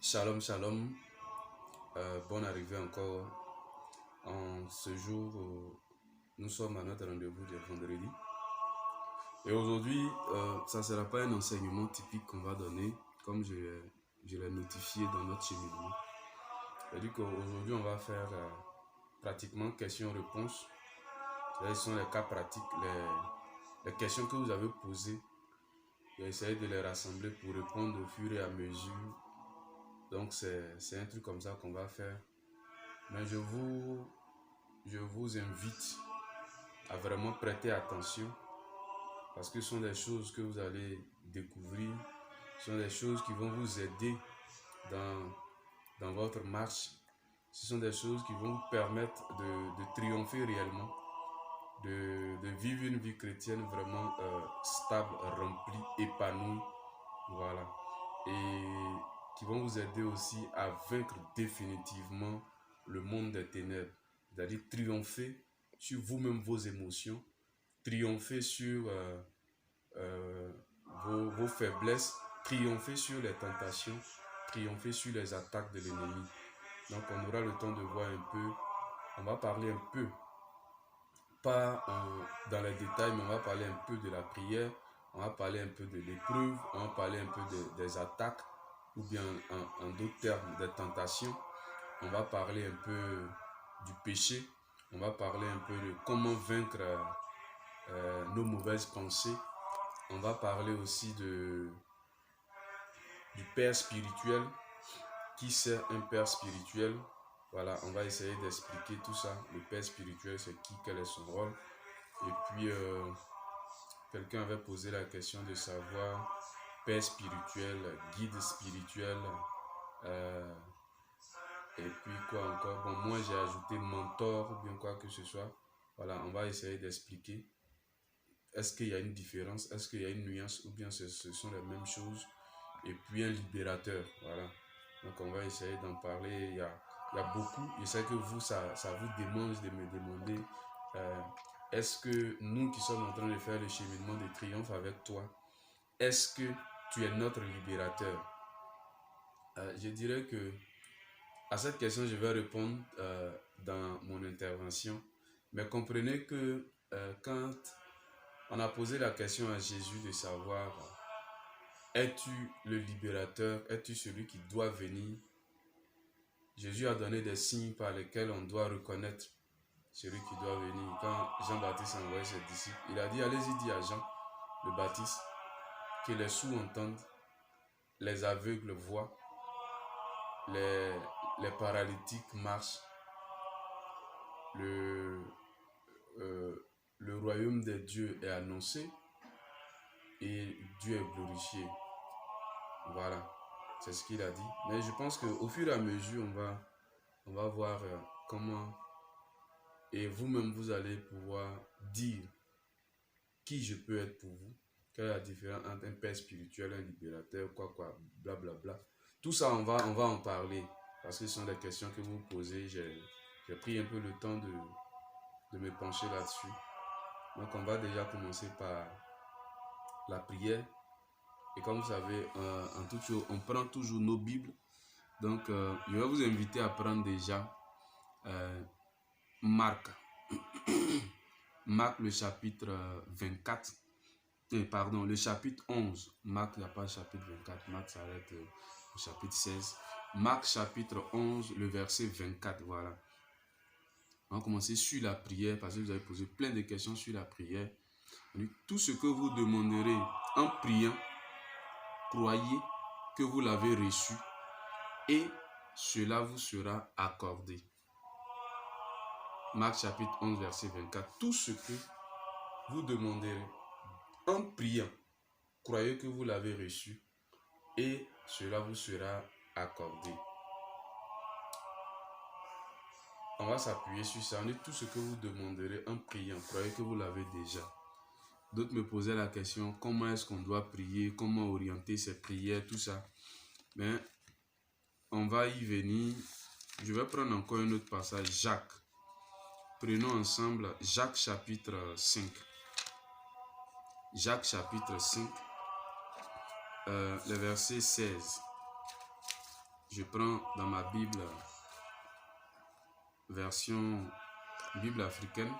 Shalom, shalom. Bonne arrivée encore en ce jour où nous sommes à notre rendez-vous du vendredi. Et aujourd'hui, ça ne sera pas un enseignement typique qu'on va donner, comme je l'ai notifié dans notre cheminement. C'est-à-dire qu'aujourd'hui, on va faire pratiquement questions-réponses. Ce sont les cas pratiques, les questions que vous avez posées. J'ai essayé de les rassembler pour répondre au fur et à mesure. Donc, c'est un truc comme ça qu'on va faire. Mais je vous invite à vraiment prêter attention parce que ce sont des choses que vous allez découvrir, ce sont des choses qui vont vous aider dans votre marche. Ce sont des choses qui vont vous permettre de triompher réellement, de vivre une vie chrétienne vraiment stable, remplie, épanouie. Voilà. Et qui vont vous aider aussi à vaincre définitivement le monde des ténèbres. C'est-à-dire triompher sur vous-même vos émotions, triompher sur vos faiblesses, triompher sur les tentations, triompher sur les attaques de l'ennemi. Donc on aura le temps de voir un peu, on va parler un peu, pas dans les détails, mais on va parler un peu de la prière, on va parler un peu de l'épreuve, on va parler un peu des attaques, ou bien en d'autres termes, des tentations. On va parler un peu du péché, on va parler un peu de comment vaincre nos mauvaises pensées. On va parler aussi du père spirituel. Qui sert un père spirituel? Voilà, on va essayer d'expliquer tout ça. Le père spirituel, c'est qui? Quel est son rôle? Et puis, quelqu'un avait posé la question de savoir père spirituel, guide spirituel, et puis quoi encore? Bon, moi j'ai ajouté mentor ou bien quoi que ce soit. Voilà, on va essayer d'expliquer. Est-ce qu'il y a une différence? Est-ce qu'il y a une nuance? Ou bien ce sont les mêmes choses? Et puis un libérateur, voilà. Donc on va essayer d'en parler. Il y a beaucoup. Je sais que vous, ça vous démange de me demander est-ce que nous qui sommes en train de faire le cheminement de triomphe avec toi, est-ce que tu es notre libérateur? Je dirais que à cette question, je vais répondre dans mon intervention. Mais comprenez que quand on a posé la question à Jésus de savoir es-tu le libérateur, es-tu celui qui doit venir, Jésus a donné des signes par lesquels on doit reconnaître celui qui doit venir. Quand Jean-Baptiste a envoyé ses disciples, il a dit allez-y, dit à Jean le Baptiste que les sourds entendent, les aveugles voient, les paralytiques marchent, le royaume des dieux est annoncé et Dieu est glorifié. Voilà, c'est ce qu'il a dit. Mais je pense qu'au fur et à mesure, on va voir comment, et vous-même, vous allez pouvoir dire qui je peux être pour vous, quelle est la différence entre un père spirituel, un libérateur, quoi, blablabla. Bla, bla. Tout ça, on va en parler, parce que ce sont des questions que vous posez. J'ai pris un peu le temps de me pencher là-dessus. Donc, on va déjà commencer par la prière. Et comme vous savez, en toute chose, on prend toujours nos Bibles. Donc, je vais vous inviter à prendre déjà Marc. Marc, le chapitre 24. Pardon, le chapitre 11. Marc, il n'y a pas le chapitre 24. Marc s'arrête au chapitre 16. Marc, chapitre 11, le verset 24. Voilà. On va commencer sur la prière parce que vous avez posé plein de questions sur la prière. Tout ce que vous demanderez en priant, croyez que vous l'avez reçu et cela vous sera accordé. Marc chapitre 11 verset 24. Tout ce que vous demanderez en priant, croyez que vous l'avez reçu et cela vous sera accordé. On va s'appuyer sur ça. On dit tout ce que vous demanderez en priant, croyez que vous l'avez déjà. D'autres me posaient la question, comment est-ce qu'on doit prier, comment orienter ses prières, tout ça. Mais on va y venir. Je vais prendre encore un autre passage, Jacques. Prenons ensemble Jacques chapitre 5. Jacques chapitre 5, le verset 16. Je prends dans ma Bible, version Bible africaine,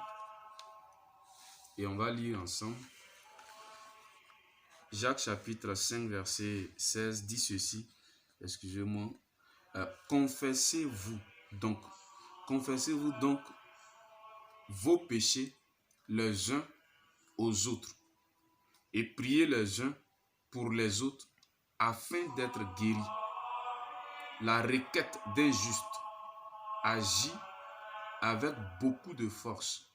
et on va lire ensemble. Jacques chapitre 5 verset 16 dit ceci, excusez-moi, confessez-vous donc vos péchés les uns aux autres et priez les uns pour les autres afin d'être guéris. La requête d'un juste agit avec beaucoup de force.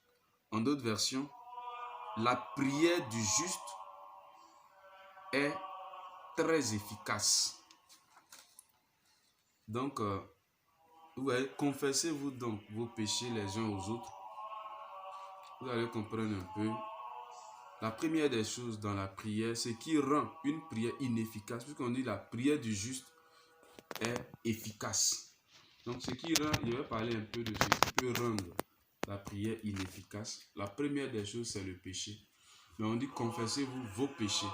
En d'autres versions, la prière du juste est très efficace. Donc, ouais, confessez-vous donc vos péchés les uns aux autres. Vous allez comprendre un peu. La première des choses dans la prière, ce qui rend une prière inefficace, puisqu'on dit la prière du juste est efficace. Donc, ce qui rend, je vais parler un peu de ce qui peut rendre la prière inefficace. La première des choses, c'est le péché. Mais on dit confessez-vous vos péchés.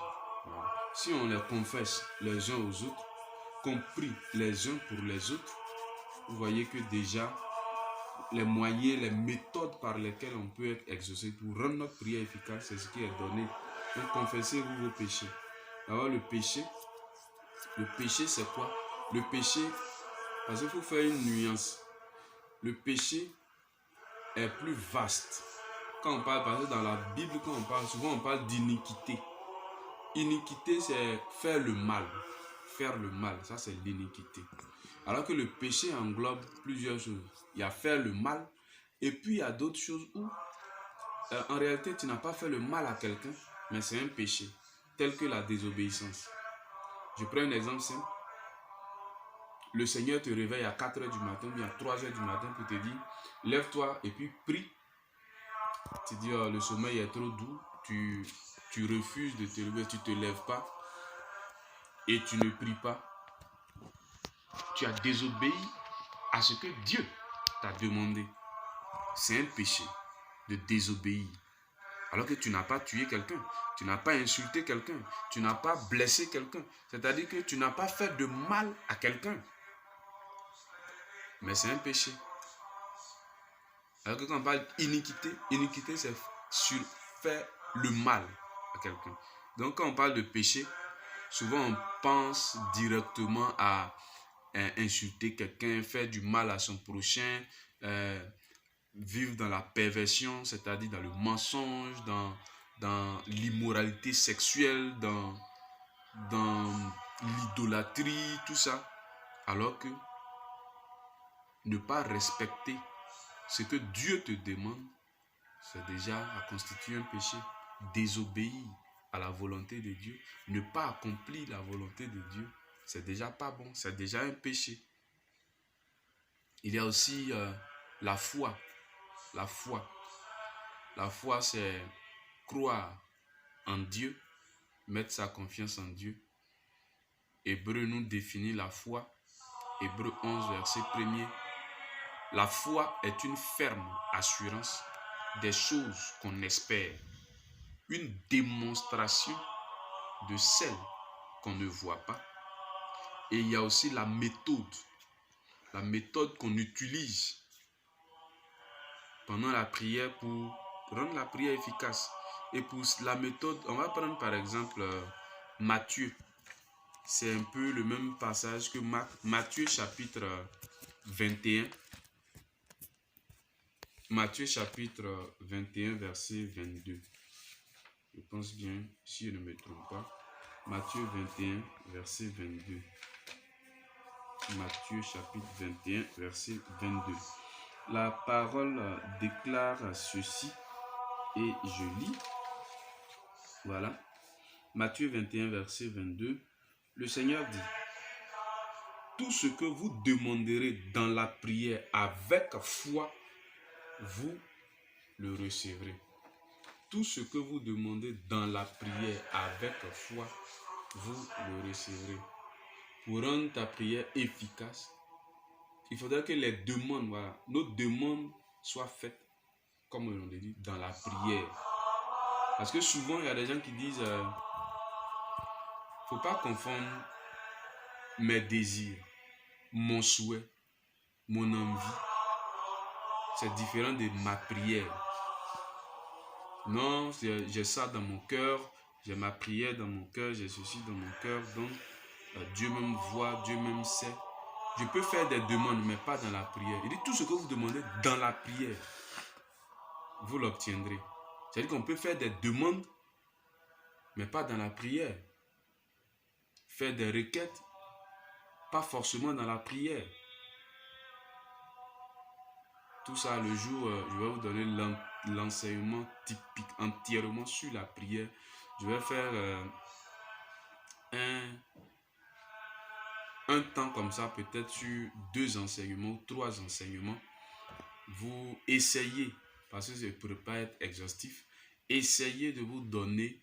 Voilà. Si on les confesse les uns aux autres, qu'on prie les uns pour les autres, vous voyez que déjà, les moyens, les méthodes par lesquelles on peut être exaucé pour rendre notre prière efficace, c'est ce qui est donné. Donc, confessez-vous vos péchés. Alors, le péché c'est quoi? Le péché, parce qu'il faut faire une nuance. Le péché est plus vaste. Quand on parle, parce que dans la Bible, quand on parle, souvent on parle d'iniquité. Iniquité, c'est faire le mal. Faire le mal, ça c'est l'iniquité. Alors que le péché englobe plusieurs choses. Il y a faire le mal, et puis il y a d'autres choses où, en réalité, tu n'as pas fait le mal à quelqu'un, mais c'est un péché, tel que la désobéissance. Je prends un exemple simple. Le Seigneur te réveille à 4 h du matin, ou bien à 3 h du matin pour te dire, lève-toi et puis prie. Tu dis, oh, le sommeil est trop doux, tu refuses de te lever, tu ne te lèves pas et tu ne pries pas. Tu as désobéi à ce que Dieu t'a demandé. C'est un péché de désobéir. Alors que tu n'as pas tué quelqu'un, tu n'as pas insulté quelqu'un, tu n'as pas blessé quelqu'un. C'est-à-dire que tu n'as pas fait de mal à quelqu'un. Mais c'est un péché. Alors que quand on parle d'iniquité, iniquité c'est faire le mal à quelqu'un. Donc quand on parle de péché, souvent on pense directement à insulter quelqu'un, faire du mal à son prochain, vivre dans la perversion, c'est-à-dire dans le mensonge, dans l'immoralité sexuelle, dans l'idolâtrie, tout ça. Alors que ne pas respecter ce que Dieu te demande, c'est déjà à constituer un péché. Désobéir à la volonté de Dieu, ne pas accomplir la volonté de Dieu, c'est déjà pas bon, c'est déjà un péché. Il y a aussi la foi. La foi. La foi, c'est croire en Dieu, mettre sa confiance en Dieu. Hébreu nous définit la foi. Hébreu 11, verset 1er. La foi est une ferme assurance des choses qu'on espère, une démonstration de celles qu'on ne voit pas. Et il y a aussi la méthode qu'on utilise pendant la prière pour rendre la prière efficace. Et pour la méthode, on va prendre par exemple Matthieu. C'est un peu le même passage que Matthieu chapitre 21. Matthieu chapitre 21, verset 22. Je pense bien, si je ne me trompe pas. Matthieu 21, verset 22. Matthieu chapitre 21, verset 22. La parole déclare ceci et je lis. Voilà. Matthieu 21, verset 22. Le Seigneur dit, tout ce que vous demanderez dans la prière avec foi, vous le recevrez. Tout ce que vous demandez dans la prière avec foi, vous le recevrez. Pour rendre ta prière efficace, il faudrait que les demandes, voilà, nos demandes soient faites, comme on l'a dit, dans la prière. Parce que souvent, il y a des gens qui disent, faut pas confondre mes désirs mon souhait, mon envie. C'est différent de ma prière. Non, j'ai ça dans mon cœur, j'ai ma prière dans mon cœur, j'ai ceci dans mon cœur, donc Dieu même voit, Dieu même sait. Je peux faire des demandes, mais pas dans la prière. Il dit tout ce que vous demandez dans la prière, vous l'obtiendrez. C'est-à-dire qu'on peut faire des demandes, mais pas dans la prière. Faire des requêtes, pas forcément dans la prière. Tout ça, le jour, je vais vous donner l'enseignement typique, entièrement sur la prière. Je vais faire un temps comme ça, peut-être sur 2 enseignements, 3 enseignements. Vous essayez, parce que je ne pourrais pas être exhaustif, essayez de vous donner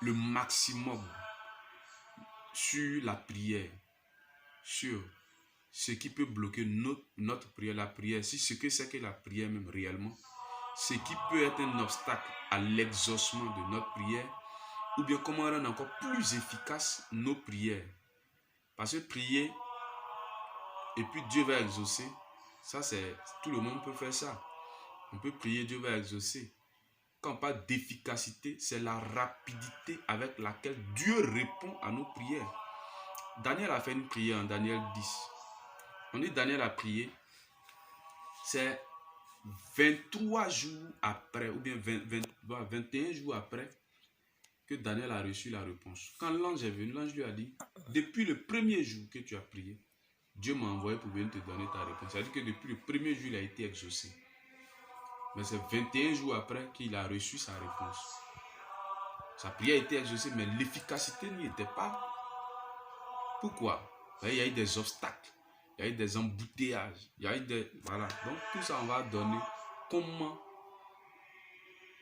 le maximum sur la prière, sur ce qui peut bloquer notre prière, la prière, si ce que c'est que la prière même réellement, ce qui peut être un obstacle à l'exaucement de notre prière, ou bien comment rendre encore plus efficace nos prières. Parce que prier, et puis Dieu va exaucer, ça c'est, tout le monde peut faire ça. On peut prier, Dieu va exaucer. Quand on parle d'efficacité, c'est la rapidité avec laquelle Dieu répond à nos prières. Daniel a fait une prière en Daniel 10. On dit Daniel a prié, c'est 23 jours après, ou bien 21 jours après, que Daniel a reçu la réponse. Quand l'ange est venu, l'ange lui a dit, depuis le premier jour que tu as prié, Dieu m'a envoyé pour venir te donner ta réponse. C'est-à-dire que depuis le premier jour, il a été exaucé. Mais c'est 21 jours après qu'il a reçu sa réponse. Sa prière a été exaucée, mais l'efficacité n'y était pas. Pourquoi? Il y a eu des obstacles, il y a eu des embouteillages, il y a eu des... Voilà. Donc tout ça, on va donner comment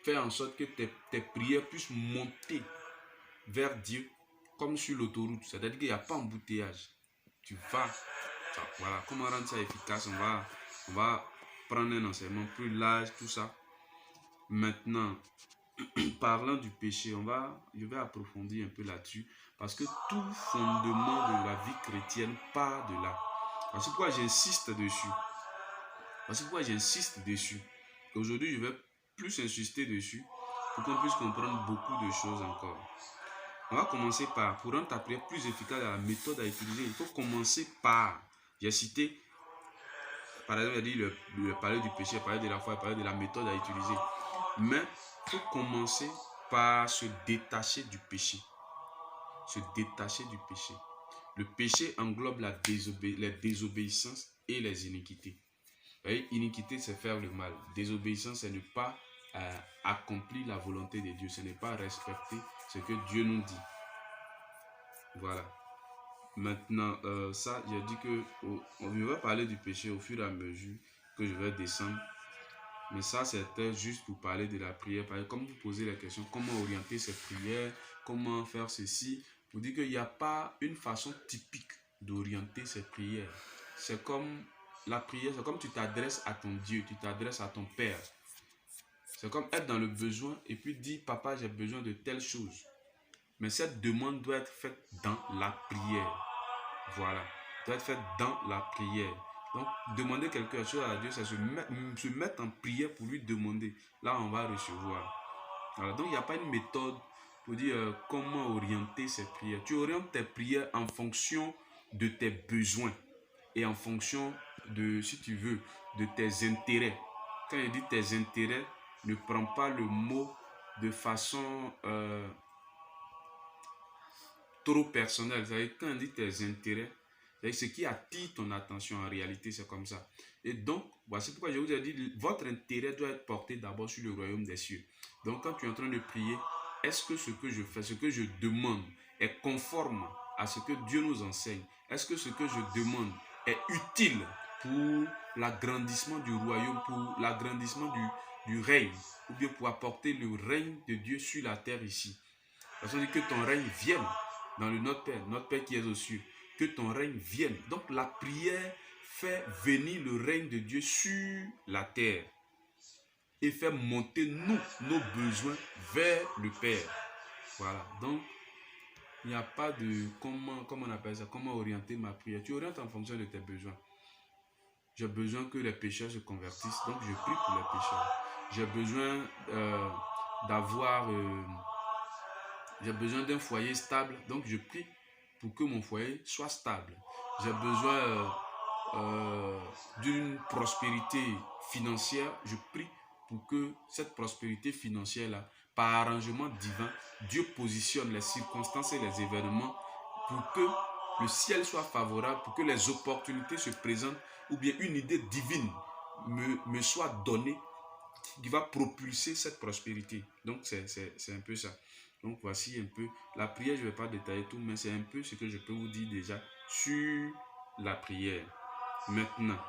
faire en sorte que tes prières puissent monter vers Dieu comme sur l'autoroute. C'est-à-dire qu'il n'y a pas d'embouteillage. Tu vas... Voilà. Comment rendre ça efficace? On va prendre un enseignement plus large, tout ça. Maintenant, parlant du péché, je vais approfondir un peu là-dessus. Parce que tout fondement de la vie chrétienne part de là. C'est pourquoi j'insiste dessus. Aujourd'hui, je vais plus insister dessus pour qu'on puisse comprendre beaucoup de choses encore. On va commencer par, pour rendre ta prière plus efficace à la méthode à utiliser, il faut commencer par, j'ai cité, par exemple, il a dit parler du péché, parler de la foi, parler de la méthode à utiliser. Mais il faut commencer par se détacher du péché. Se détacher du péché. Le péché englobe les désobéissances et les iniquités. Vous voyez, iniquité, c'est faire le mal. Désobéissance, c'est ne pas accomplir la volonté de Dieu. Ce n'est pas respecter ce que Dieu nous dit. Voilà. Maintenant, ça, j'ai dit que on va parler du péché au fur et à mesure que je vais descendre. Mais ça, c'était juste pour parler de la prière. Comme vous posez la question, comment orienter cette prière, comment faire ceci, vous dites qu'il n'y a pas une façon typique d'orienter cette prière. C'est comme la prière, c'est comme tu t'adresses à ton Dieu, tu t'adresses à ton Père. C'est comme être dans le besoin et puis dire, papa, j'ai besoin de telle chose. Mais cette demande doit être faite dans la prière. Voilà, doit être faite dans la prière. Donc, demander quelque chose à Dieu, c'est se mettre en prière pour lui demander. Là, on va recevoir. Voilà. Donc, il n'y a pas une méthode pour dire comment orienter ces prières. Tu orientes tes prières en fonction de tes besoins et en fonction de, si tu veux, de tes intérêts. Quand je dis tes intérêts, ne prends pas le mot de façon trop personnelle. C'est-à-dire, quand on dit tes intérêts, ce qui attire ton attention en réalité, c'est comme ça. Et donc, voici pourquoi je vous ai dit, votre intérêt doit être porté d'abord sur le royaume des cieux. Donc, quand tu es en train de prier, est-ce que ce que je fais, ce que je demande est conforme à ce que Dieu nous enseigne? Est-ce que ce que je demande est utile pour l'agrandissement du royaume, pour l'agrandissement du règne, ou bien pour apporter le règne de Dieu sur la terre ici? Parce qu'on dit que ton règne vienne dans le Notre Père qui est aux cieux. Que ton règne vienne. Donc la prière fait venir le règne de Dieu sur la terre et fait monter nos besoins vers le Père. Voilà. Donc Il n'y a pas de, comment on appelle ça, comment orienter ma prière. Tu orientes en fonction de tes besoins. J'ai besoin que les pécheurs se convertissent, donc je prie pour les pécheurs. J'ai besoin d'avoir, j'ai besoin d'un foyer stable, donc je prie pour que mon foyer soit stable. J'ai besoin d'une prospérité financière, je prie pour que cette prospérité financière-là, par arrangement divin, Dieu positionne les circonstances et les événements pour que le ciel soit favorable, pour que les opportunités se présentent, ou bien une idée divine me soit donnée qui va propulser cette prospérité. Donc c'est un peu ça. Donc voici un peu la prière. Je ne vais pas détailler tout, mais c'est un peu ce que je peux vous dire déjà sur la prière. Maintenant,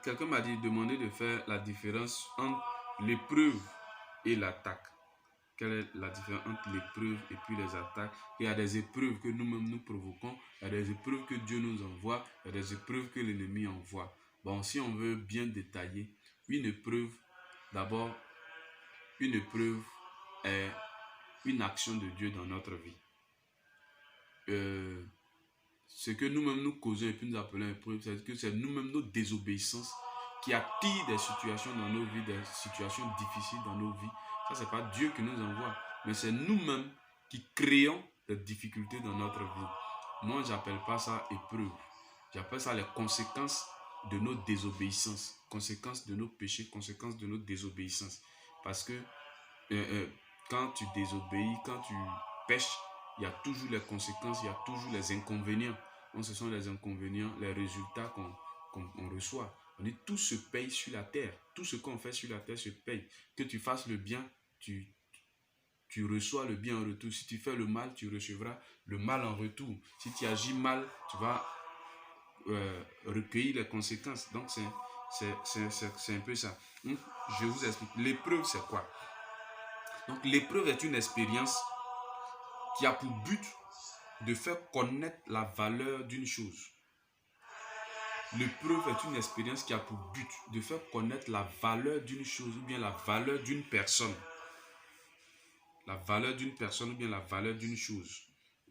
quelqu'un m'a demandé de faire la différence entre l'épreuve et l'attaque. Quelle est la différence entre l'épreuve et puis les attaques? Il y a des épreuves que nous-mêmes nous provoquons, il y a des épreuves que Dieu nous envoie, il y a des épreuves que l'ennemi envoie. Bon, si on veut bien détailler, une épreuve, d'abord, une épreuve est une action de Dieu dans notre vie. Ce que nous-mêmes nous causons et puis nous appelons épreuve, c'est que c'est nous-mêmes nos désobéissances qui attirent des situations dans nos vies, des situations difficiles dans nos vies. Ça, c'est pas Dieu qui nous envoie, mais c'est nous-mêmes qui créons des difficultés dans notre vie. Moi, j'appelle pas ça épreuve. J'appelle ça les conséquences de nos désobéissances, conséquences de nos péchés, conséquences de nos désobéissances. Parce que quand tu désobéis, quand tu pêches, il y a toujours les conséquences, il y a toujours les inconvénients. Donc ce sont les inconvénients, les résultats qu'on reçoit. On dit tout se paye sur la terre. Tout ce qu'on fait sur la terre se paye. Que tu fasses le bien, tu reçois le bien en retour. Si tu fais le mal, tu recevras le mal en retour. Si tu agis mal, tu vas recueillir les conséquences. Donc c'est un peu ça. Donc, je vous explique. L'épreuve, c'est quoi? Donc l'épreuve est une expérience qui a pour but de faire connaître la valeur d'une chose. L'épreuve est une expérience qui a pour but de faire connaître la valeur d'une chose ou bien la valeur d'une personne. La valeur d'une personne ou bien la valeur d'une chose.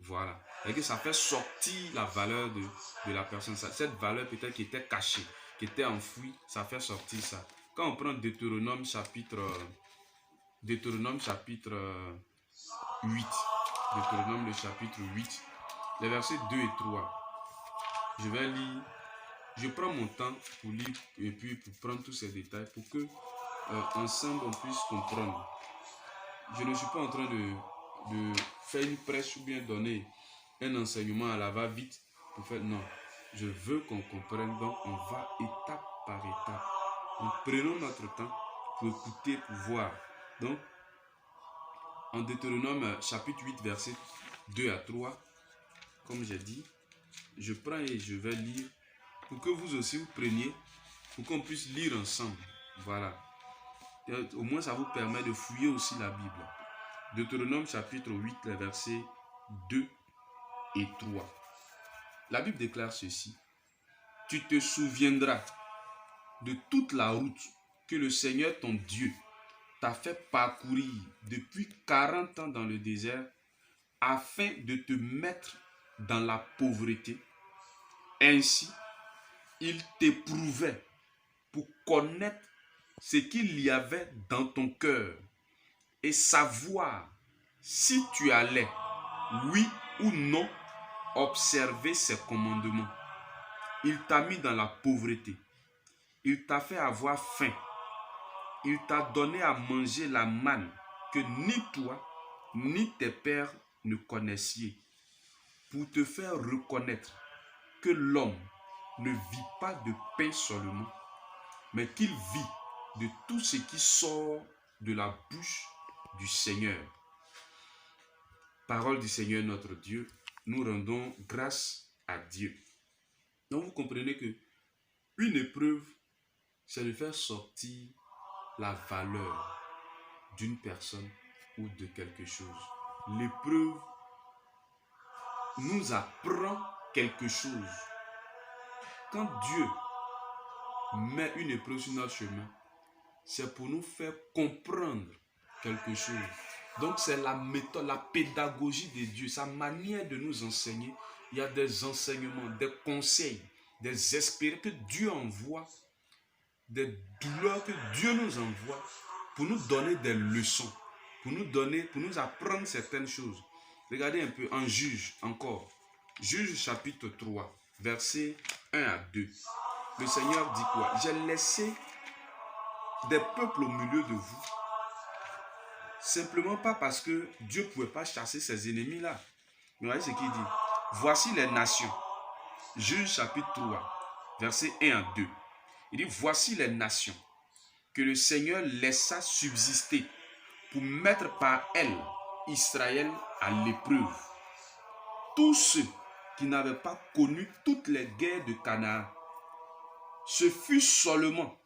Voilà. Et que ça fait sortir la valeur de la personne. Cette valeur peut-être qui était cachée, qui était enfouie, ça fait sortir ça. Quand on prend Deutéronome chapitre 8. Deutéronome le chapitre 8, les versets 2 et 3. Je vais lire. Je prends mon temps pour lire et puis pour prendre tous ces détails pour que ensemble on puisse comprendre. Je ne suis pas en train de faire une prêche ou bien donner un enseignement à la va-vite pour faire. Non, je veux qu'on comprenne, donc on va étape par étape. Donc prenons notre temps pour écouter, pour voir. Donc, en Deutéronome chapitre 8, versets 2 à 3, comme j'ai dit, je prends et je vais lire pour que vous aussi vous preniez, pour qu'on puisse lire ensemble. Voilà. Et au moins, ça vous permet de fouiller aussi la Bible. Deutéronome chapitre 8, les versets 2 et 3. La Bible déclare ceci. Tu te souviendras de toute la route que le Seigneur ton Dieu t'a fait parcourir depuis 40 ans dans le désert afin de te mettre dans la pauvreté. Ainsi, il t'éprouvait pour connaître ce qu'il y avait dans ton cœur et savoir si tu allais, oui ou non, observer ses commandements. Il t'a mis dans la pauvreté. Il t'a fait avoir faim. Il t'a donné à manger la manne que ni toi, ni tes pères ne connaissiez, pour te faire reconnaître que l'homme ne vit pas de pain seulement, mais qu'il vit de tout ce qui sort de la bouche du Seigneur. Parole du Seigneur notre Dieu, nous rendons grâce à Dieu. Donc vous comprenez que une épreuve, c'est de faire sortir la valeur d'une personne ou de quelque chose. L'épreuve nous apprend quelque chose. Quand Dieu met une épreuve sur notre chemin, c'est pour nous faire comprendre quelque chose. Donc c'est la méthode, la pédagogie de Dieu, sa manière de nous enseigner. Il y a des enseignements, des conseils, des espérances que Dieu envoie, des douleurs que Dieu nous envoie pour nous donner des leçons, pour nous apprendre certaines choses. Regardez un peu en Juge encore. Juge chapitre 3, versets 1 à 2. Le Seigneur dit quoi? J'ai laissé des peuples au milieu de vous. Simplement pas parce que Dieu ne pouvait pas chasser ses ennemis-là. Mais voyez ce qu'il dit. Voici les nations. Juge chapitre 3, versets 1 à 2. Il dit, voici les nations que le Seigneur laissa subsister pour mettre par elles Israël à l'épreuve. Tous ceux qui n'avaient pas connu toutes les guerres de Canaan, ce fut seulement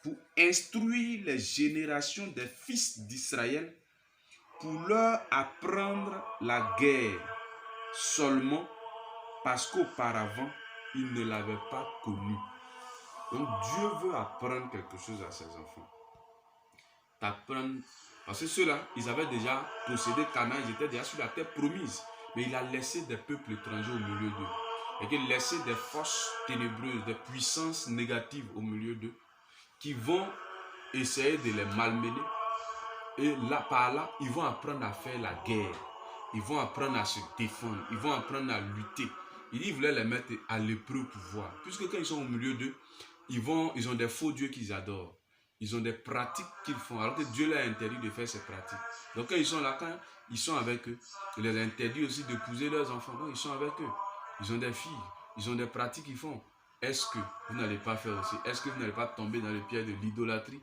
pour instruire les générations des fils d'Israël, pour leur apprendre la guerre, seulement parce qu'auparavant, ils ne l'avaient pas connue. Donc Dieu veut apprendre quelque chose à ses enfants. T'apprendre, parce que ceux-là, ils avaient déjà possédé Canaan, ils étaient déjà sur la terre promise. Mais il a laissé des peuples étrangers au milieu d'eux. Et qu'il a laissé des forces ténébreuses, des puissances négatives au milieu d'eux, qui vont essayer de les malmener. Et là, par là, ils vont apprendre à faire la guerre. Ils vont apprendre à se défendre. Ils vont apprendre à lutter. Il voulait les mettre à l'épreuve pour voir. Puisque quand ils sont au milieu d'eux, ils ont des faux dieux qu'ils adorent. Ils ont des pratiques qu'ils font. Alors que Dieu leur a interdit de faire ces pratiques. Donc quand ils sont là, quand ils sont avec eux, il leur a interdit aussi d'épouser leurs enfants. Donc ils sont avec eux. Ils ont des filles. Ils ont des pratiques qu'ils font. Est-ce que vous n'allez pas faire aussi? Est-ce que vous n'allez pas tomber dans le piège de l'idolâtrie?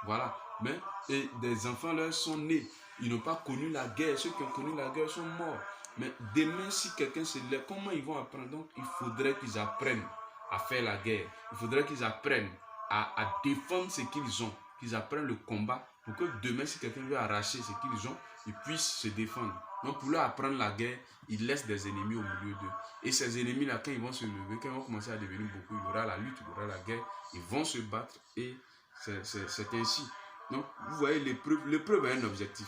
Voilà. Mais et des enfants leur sont nés. Ils n'ont pas connu la guerre. Ceux qui ont connu la guerre sont morts. Mais demain, si quelqu'un se lève, comment ils vont apprendre? Donc, il faudrait qu'ils apprennent à faire la guerre. Il faudrait qu'ils apprennent à défendre ce qu'ils ont. Qu'ils apprennent le combat pour que demain, si quelqu'un veut arracher ce qu'ils ont, ils puissent se défendre. Donc, pour leur apprendre la guerre, ils laissent des ennemis au milieu d'eux. Et ces ennemis-là, quand ils vont se lever, quand ils vont commencer à devenir beaucoup, il y aura la lutte, il y aura la guerre. Ils vont se battre et c'est ainsi. Donc, vous voyez, l'épreuve a un objectif.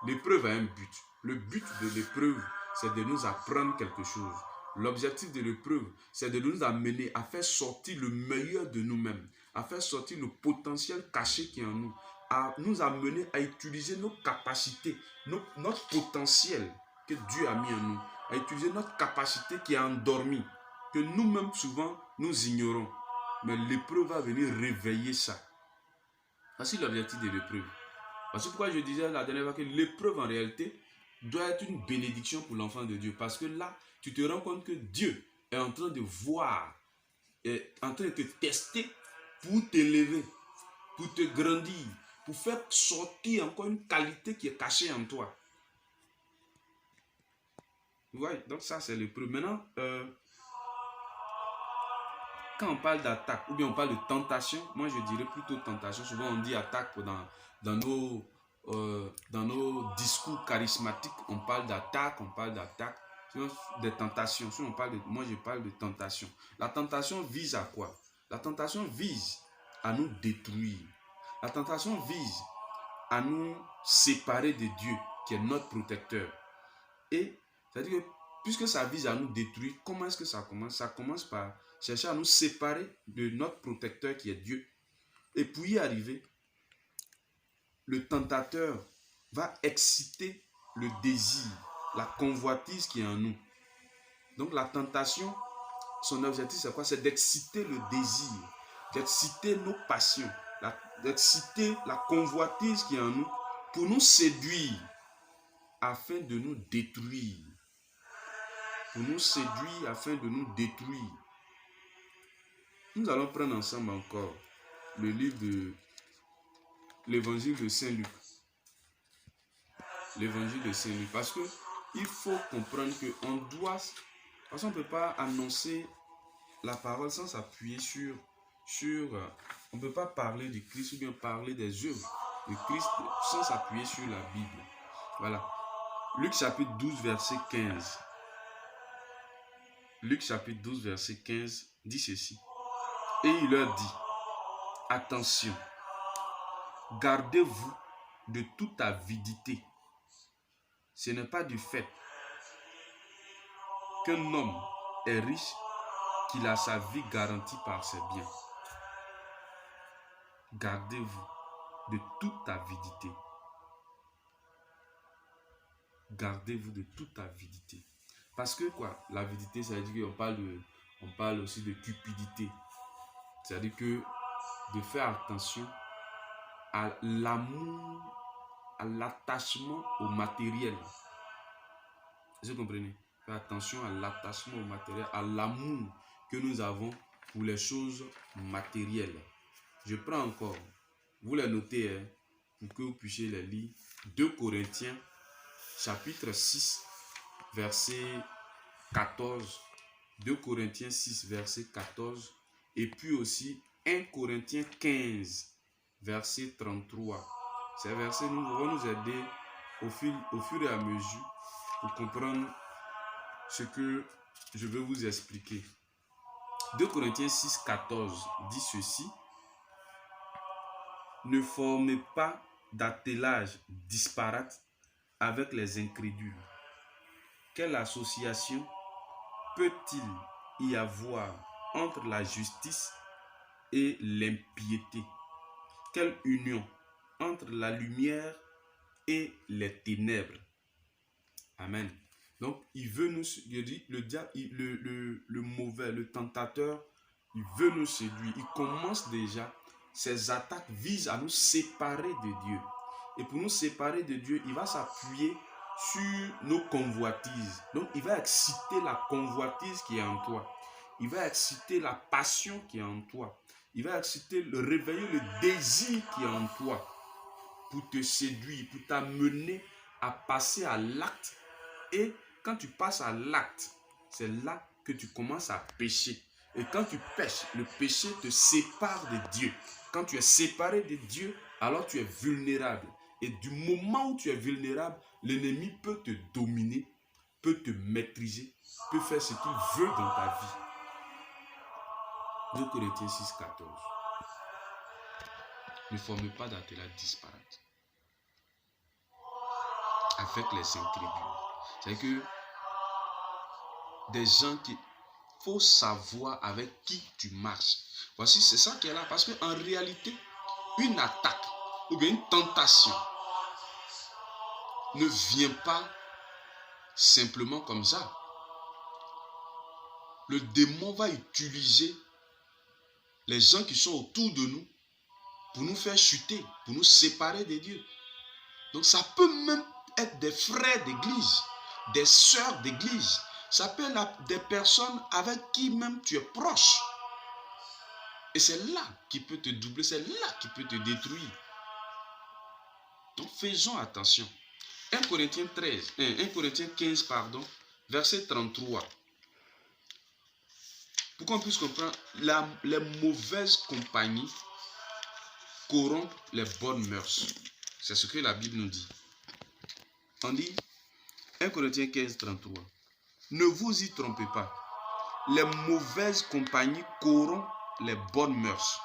L'épreuve a un but. Le but de l'épreuve, c'est de nous apprendre quelque chose. L'objectif de l'épreuve, c'est de nous amener à faire sortir le meilleur de nous-mêmes, à faire sortir le potentiel caché qui est en nous, à nous amener à utiliser nos capacités, notre potentiel que Dieu a mis en nous, à utiliser notre capacité qui est endormie, que nous-mêmes souvent nous ignorons. Mais l'épreuve va venir réveiller ça. Voici l'objectif de l'épreuve. Voici pourquoi je disais la dernière fois que l'épreuve en réalité doit être une bénédiction pour l'enfant de Dieu. Parce que là, tu te rends compte que Dieu est en train de voir, est en train de te tester pour t'élever, pour te grandir, pour faire sortir encore une qualité qui est cachée en toi. Vous voyez, donc ça c'est l'épreuve. Maintenant, quand on parle d'attaque ou bien on parle de tentation, moi je dirais plutôt tentation. Souvent on dit attaque dans nos discours charismatiques. On parle d'attaque, sinon des tentations. Sinon, moi je parle de tentation. La tentation vise à quoi? La tentation vise à nous détruire. La tentation vise à nous séparer de Dieu qui est notre protecteur. Et c'est-à-dire que puisque ça vise à nous détruire, comment est-ce que ça commence? Ça commence par chercher à nous séparer de notre protecteur qui est Dieu. Et pour y arriver, le tentateur va exciter le désir, la convoitise qui est en nous. Donc la tentation, son objectif c'est quoi? C'est d'exciter le désir, d'exciter nos passions, d'exciter la convoitise qui est en nous pour nous séduire afin de nous détruire. Pour nous séduire afin de nous détruire. Nous allons prendre ensemble encore le livre de l'évangile de Saint Luc. L'évangile de Saint Luc. Parce que il faut comprendre qu'on doit... Parce qu'on ne peut pas annoncer la parole sans s'appuyer sur on ne peut pas parler du Christ ou bien parler des œuvres de Christ sans s'appuyer sur la Bible. Voilà. Luc chapitre 12, verset 15. Luc chapitre 12, verset 15 dit ceci. Et il leur dit, attention, gardez-vous de toute avidité. Ce n'est pas du fait qu'un homme est riche qu'il a sa vie garantie par ses biens. Gardez-vous de toute avidité. Gardez-vous de toute avidité. Parce que quoi? L'avidité, ça veut dire qu'on parle aussi de cupidité. C'est-à-dire que de faire attention à l'amour, à l'attachement au matériel. Est-ce que vous comprenez? Faire attention à l'attachement au matériel, à l'amour que nous avons pour les choses matérielles. Je prends encore, vous les notez, hein, pour que vous puissiez les lire. 2 Corinthiens, chapitre 6, verset 14. 2 Corinthiens 6, verset 14. Et puis aussi 1 Corinthiens 15, verset 33. Ces versets vont nous aider au fur et à mesure pour comprendre ce que je veux vous expliquer. 2 Corinthiens 6, 14 dit ceci. Ne formez pas d'attelage disparate avec les incrédules. Quelle association peut-il y avoir entre la justice et l'impiété? Quelle union entre la lumière et les ténèbres? Amen. Donc, il veut nous, je dis, le diable, le mauvais, le tentateur, il veut nous séduire. Il commence déjà, ses attaques visent à nous séparer de Dieu. Et pour nous séparer de Dieu, il va s'appuyer sur nos convoitises. Donc, il va exciter la convoitise qui est en toi. Il va exciter la passion qui est en toi. Il va exciter, réveiller le désir qui est en toi pour te séduire, pour t'amener à passer à l'acte. Et quand tu passes à l'acte, c'est là que tu commences à pécher. Et quand tu pêches, le péché te sépare de Dieu. Quand tu es séparé de Dieu, alors tu es vulnérable. Et du moment où tu es vulnérable, l'ennemi peut te dominer, peut te maîtriser, peut faire ce qu'il veut dans ta vie. 2 Corinthiens 6, 14. Ne formez pas d'attelage disparate avec les incrédules. C'est que des gens qui faut savoir avec qui tu marches. Voici, c'est ça qui est là. Parce qu'en réalité, une attaque ou bien une tentation ne vient pas simplement comme ça. Le démon va utiliser les gens qui sont autour de nous pour nous faire chuter, pour nous séparer de Dieu. Donc ça peut même être des frères d'église, des sœurs d'église. Ça peut être des personnes avec qui même tu es proche. Et c'est là qui peut te doubler, c'est là qui peut te détruire. Donc faisons attention. 1 Corinthiens 15, pardon, verset 33. Pour qu'on puisse comprendre, les mauvaises compagnies corrompent les bonnes mœurs. C'est ce que la Bible nous dit. On dit 1 Corinthiens 15, 33. Ne vous y trompez pas. Les mauvaises compagnies corrompent les bonnes mœurs.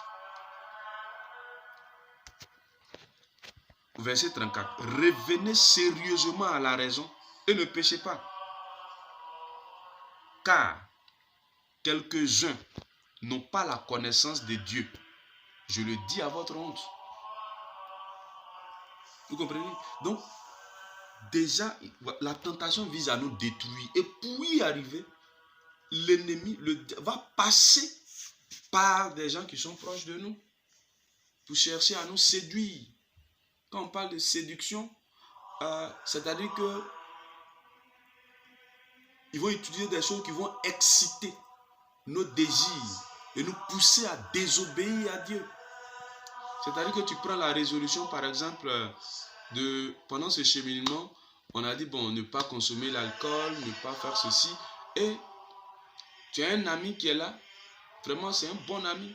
Verset 34. Revenez sérieusement à la raison et ne péchez pas. Car quelques-uns n'ont pas la connaissance de Dieu. Je le dis à votre honte. Vous comprenez? Donc, déjà, la tentation vise à nous détruire. Et pour y arriver, l'ennemi va passer par des gens qui sont proches de nous pour chercher à nous séduire. Quand on parle de séduction, c'est-à-dire que ils vont utiliser des choses qui vont exciter nos désirs et nous pousser à désobéir à Dieu. C'est-à-dire que tu prends la résolution, par exemple, pendant ce cheminement, on a dit, bon, ne pas consommer l'alcool, ne pas faire ceci. Et tu as un ami qui est là, vraiment c'est un bon ami.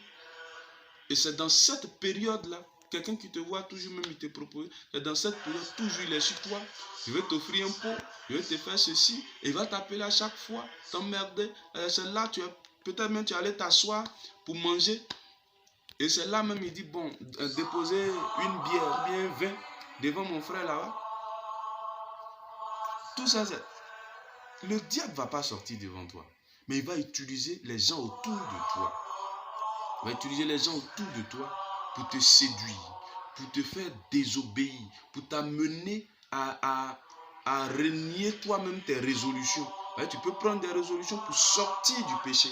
Et c'est dans cette période-là, quelqu'un qui te voit toujours, même il te propose, et dans cette période, toujours il est sur toi. Je vais t'offrir un pot, je vais te faire ceci, et il va t'appeler à chaque fois, t'emmerder. C'est là, peut-être même tu allais t'asseoir pour manger. Et c'est là même, il dit, bon, déposer une bière, bien un vin. devant mon frère là-bas. Tout ça, le diable ne va pas sortir devant toi. Mais il va utiliser les gens autour de toi. Il va utiliser les gens autour de toi pour te séduire, pour te faire désobéir, pour t'amener à renier toi-même tes résolutions. Tu peux prendre des résolutions pour sortir du péché.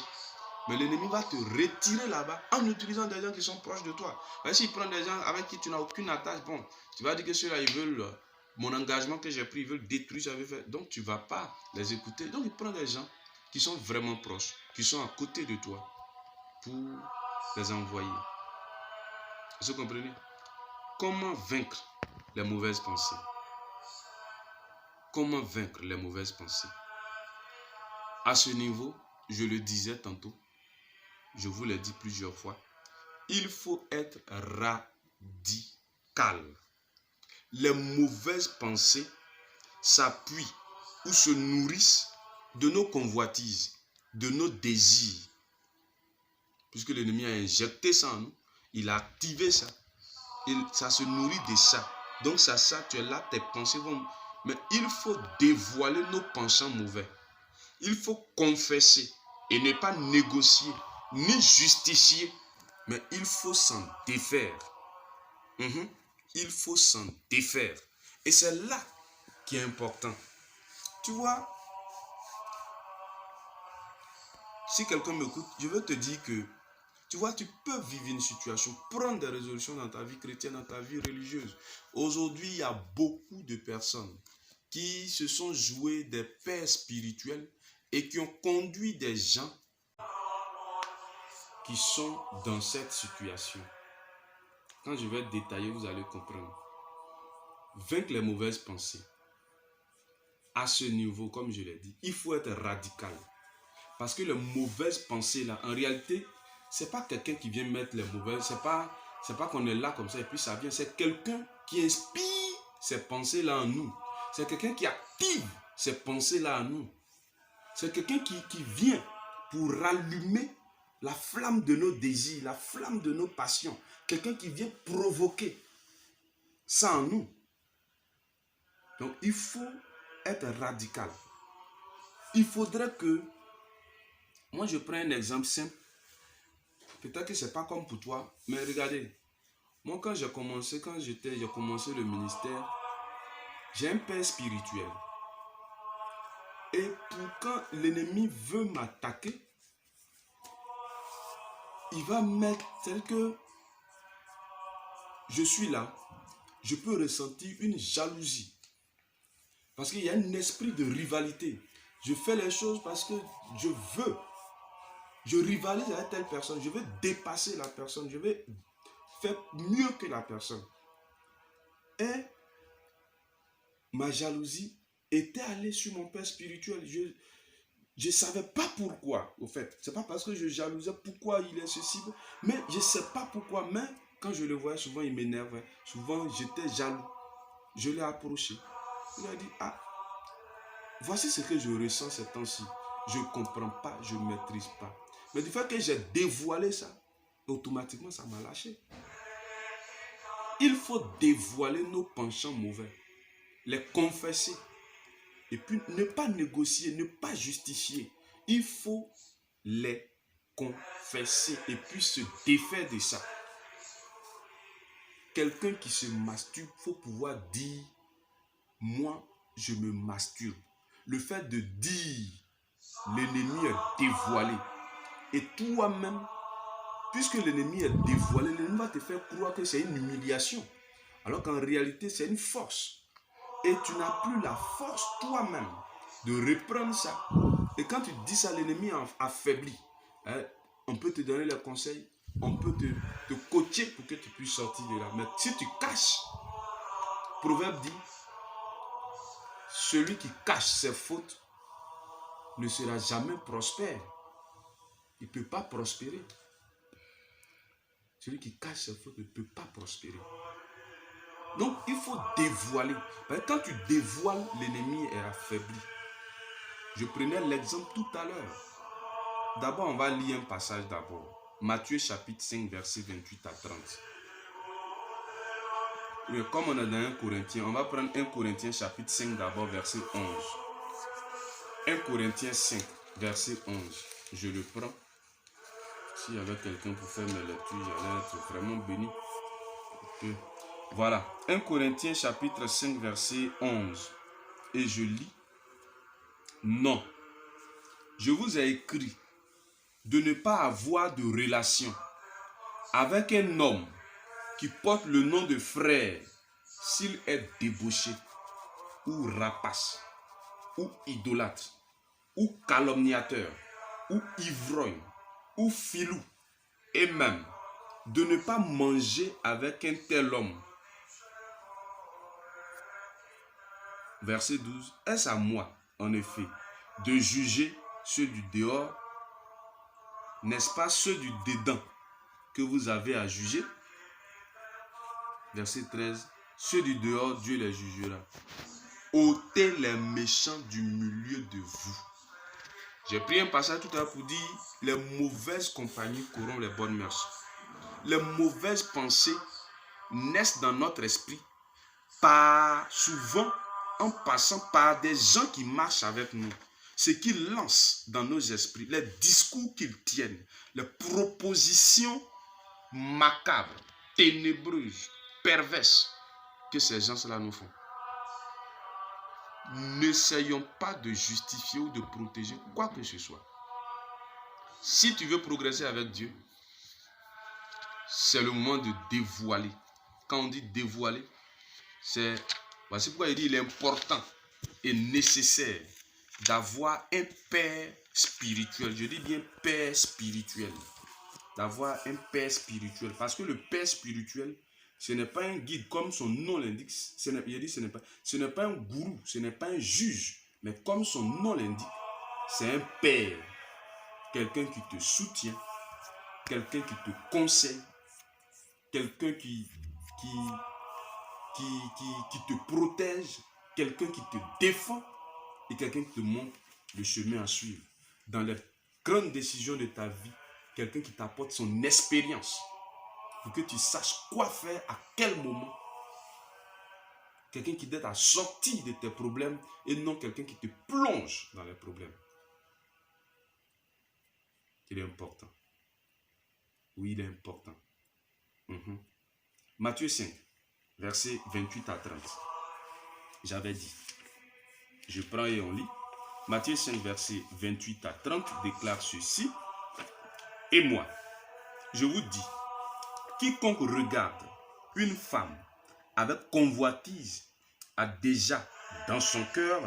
Mais l'ennemi va te retirer là-bas en utilisant des gens qui sont proches de toi. S'il prend des gens avec qui tu n'as aucune attache, bon, tu vas dire que ceux-là, ils veulent mon engagement que j'ai pris, ils veulent détruire ce que j'avais fait. Donc, tu ne vas pas les écouter. Donc, il prend des gens qui sont vraiment proches, qui sont à côté de toi pour les envoyer. Vous comprenez? Comment vaincre les mauvaises pensées? Comment vaincre les mauvaises pensées? À ce niveau, je le disais tantôt, je vous l'ai dit plusieurs fois, il faut être radical. Les mauvaises pensées s'appuient ou se nourrissent de nos convoitises, de nos désirs. Puisque l'ennemi a injecté ça en nous, il a activé ça. Ça se nourrit de ça. Donc ça, tu es là, tes pensées vont... Mais il faut dévoiler nos penchants mauvais. Il faut confesser et ne pas négocier, ni justifier. Mais il faut s'en défaire. Il faut s'en défaire. Et c'est là qui est important. Tu vois, si quelqu'un m'écoute, je veux te dire que, tu vois, tu peux vivre une situation, prendre des résolutions dans ta vie chrétienne, dans ta vie religieuse. Aujourd'hui, il y a beaucoup de personnes qui se sont joués des pères spirituels et qui ont conduit des gens qui sont dans cette situation. Quand je vais détailler, vous allez comprendre. Vaincre les mauvaises pensées. À ce niveau, comme je l'ai dit, il faut être radical. Parce que les mauvaises pensées, là, en réalité, ce n'est pas quelqu'un qui vient mettre les mauvaises. C'est pas qu'on est là comme ça et puis ça vient. C'est quelqu'un qui inspire ces pensées-là en nous. C'est quelqu'un qui active ces pensées-là en nous. C'est quelqu'un qui vient pour rallumer la flamme de nos désirs, la flamme de nos passions. Quelqu'un qui vient provoquer ça en nous. Donc, il faut être radical. Il faudrait que... Moi, je prends un exemple simple. Peut-être que ce n'est pas comme pour toi, mais regardez. Moi, quand j'ai commencé le ministère, j'ai un père spirituel. Et pour quand l'ennemi veut m'attaquer, il va mettre tel que je suis là, je peux ressentir une jalousie. Parce qu'il y a un esprit de rivalité. Je fais les choses parce que je veux. Je rivalise avec telle personne. Je veux dépasser la personne. Je veux faire mieux que la personne. Et ma jalousie était allée sur mon père spirituel. Je ne savais pas pourquoi, au fait. Ce n'est pas parce que je jalousais pourquoi il est ceci. Mais je ne sais pas pourquoi. Mais quand je le voyais, souvent il m'énervait. Souvent j'étais jaloux. Je l'ai approché. Il a dit, ah, voici ce que je ressens ces temps-ci. Je ne comprends pas, je ne maîtrise pas. Mais du fait que j'ai dévoilé ça, automatiquement ça m'a lâché. Il faut dévoiler nos penchants mauvais. Les confesser. Et puis ne pas négocier, ne pas justifier. Il faut les confesser et puis se défaire de ça. Quelqu'un qui se masturbe, il faut pouvoir dire, moi, je me masturbe. Le fait de dire, l'ennemi est dévoilé. Et toi-même, puisque l'ennemi est dévoilé, l'ennemi va te faire croire que c'est une humiliation. Alors qu'en réalité, c'est une force. Et tu n'as plus la force toi-même de reprendre ça. Et quand tu dis ça, l'ennemi affaiblit. On peut te donner les conseils, on peut te coacher pour que tu puisses sortir de là. Mais si tu caches, Proverbe dit, celui qui cache ses fautes ne sera jamais prospère. Il ne peut pas prospérer. Celui qui cache ses fautes ne peut pas prospérer. Donc, il faut dévoiler. Quand tu dévoiles, l'ennemi est affaibli. Je prenais l'exemple tout à l'heure. D'abord, on va lire un passage d'abord. Matthieu chapitre 5, verset 28 à 30. Mais comme on est dans 1 Corinthiens, on va prendre 1 Corinthiens chapitre 5 d'abord, verset 11. 1 Corinthiens 5, verset 11. Je le prends. S'il y avait quelqu'un pour faire mes lectures, j'allais être vraiment béni. Okay. Voilà. 1 Corinthiens chapitre 5, verset 11. Et je lis. Non. Je vous ai écrit de ne pas avoir de relation avec un homme qui porte le nom de frère s'il est débauché ou rapace ou idolâtre ou calomniateur ou ivrogne ou filou, et même de ne pas manger avec un tel homme. Verset 12. Est-ce à moi, en effet, de juger ceux du dehors? N'est-ce pas ceux du dedans que vous avez à juger? Verset 13. Ceux du dehors, Dieu les jugera. Ôtez les méchants du milieu de vous. J'ai pris un passage tout à l'heure pour dire les mauvaises compagnies corrompent les bonnes mœurs. Les mauvaises pensées naissent dans notre esprit souvent en passant par des gens qui marchent avec nous. Ce qu'ils lancent dans nos esprits, les discours qu'ils tiennent, les propositions macabres, ténébreuses, perverses que ces gens-là nous font. N'essayons pas de justifier ou de protéger quoi que ce soit. Si tu veux progresser avec Dieu, c'est le moment de dévoiler. Quand on dit dévoiler, voici pourquoi il dit il est important et nécessaire d'avoir un père spirituel. Je dis bien père spirituel. D'avoir un père spirituel. Parce que le père spirituel, ce n'est pas un guide comme son nom l'indique. Ce n'est pas un gourou, ce n'est pas un juge. Mais comme son nom l'indique, c'est un père. Quelqu'un qui te soutient, quelqu'un qui te conseille, quelqu'un qui te protège, quelqu'un qui te défend et quelqu'un qui te montre le chemin à suivre. Dans les grandes décisions de ta vie, quelqu'un qui t'apporte son expérience pour que tu saches quoi faire à quel moment. Quelqu'un qui t'aide à sortir de tes problèmes et non quelqu'un qui te plonge dans les problèmes. Il est important. Oui, il est important. Matthieu 5, versets 28 à 30. J'avais dit. Je prends et on lit. Matthieu 5, versets 28 à 30 déclare ceci. Et moi, je vous dis, quiconque regarde une femme avec convoitise a déjà dans son cœur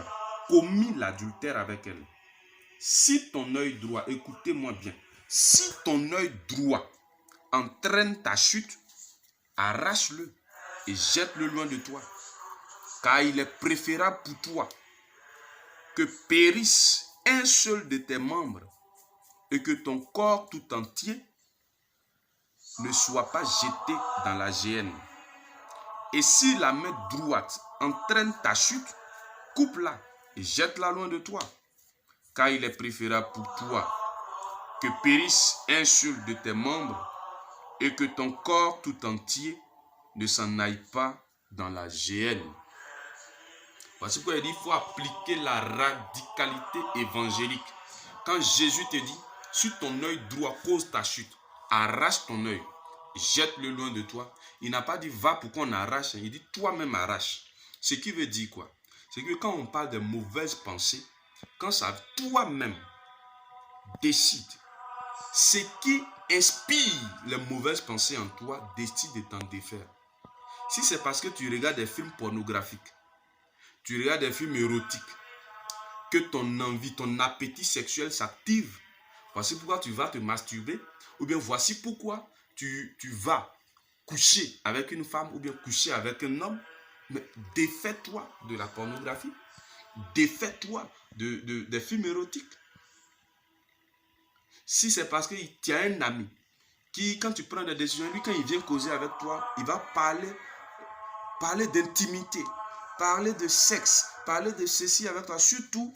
commis l'adultère avec elle. Si ton œil droit, écoutez-moi bien, si ton œil droit entraîne ta chute, arrache-le et jette-le loin de toi. Car il est préférable pour toi que périsse un seul de tes membres et que ton corps tout entier ne soit pas jeté dans la géhenne. Et si la main droite entraîne ta chute, coupe-la et jette-la loin de toi. Car il est préférable pour toi que périsse un seul de tes membres et que ton corps tout entier ne s'en aille pas dans la géhenne. Voici pourquoi il dit qu'il faut appliquer la radicalité évangélique. Quand Jésus te dit, si ton œil droit cause ta chute, arrache ton œil, jette-le loin de toi. Il n'a pas dit va pour qu'on arrache, il dit toi-même arrache. Ce qui veut dire quoi? C'est que quand on parle de mauvaises pensées, quand ça toi-même décide, ce qui inspire les mauvaises pensées en toi, décide de t'en défaire. Si c'est parce que tu regardes des films pornographiques, tu regardes des films érotiques, que ton envie, ton appétit sexuel s'active, voici pourquoi tu vas te masturber, ou bien voici pourquoi tu vas coucher avec une femme, ou bien coucher avec un homme, mais défais-toi de la pornographie, défais-toi des films érotiques. Si c'est parce que tu as un ami qui, quand tu prends des décisions, lui, quand il vient causer avec toi, il va parler d'intimité, parler de sexe, parler de ceci avec toi, surtout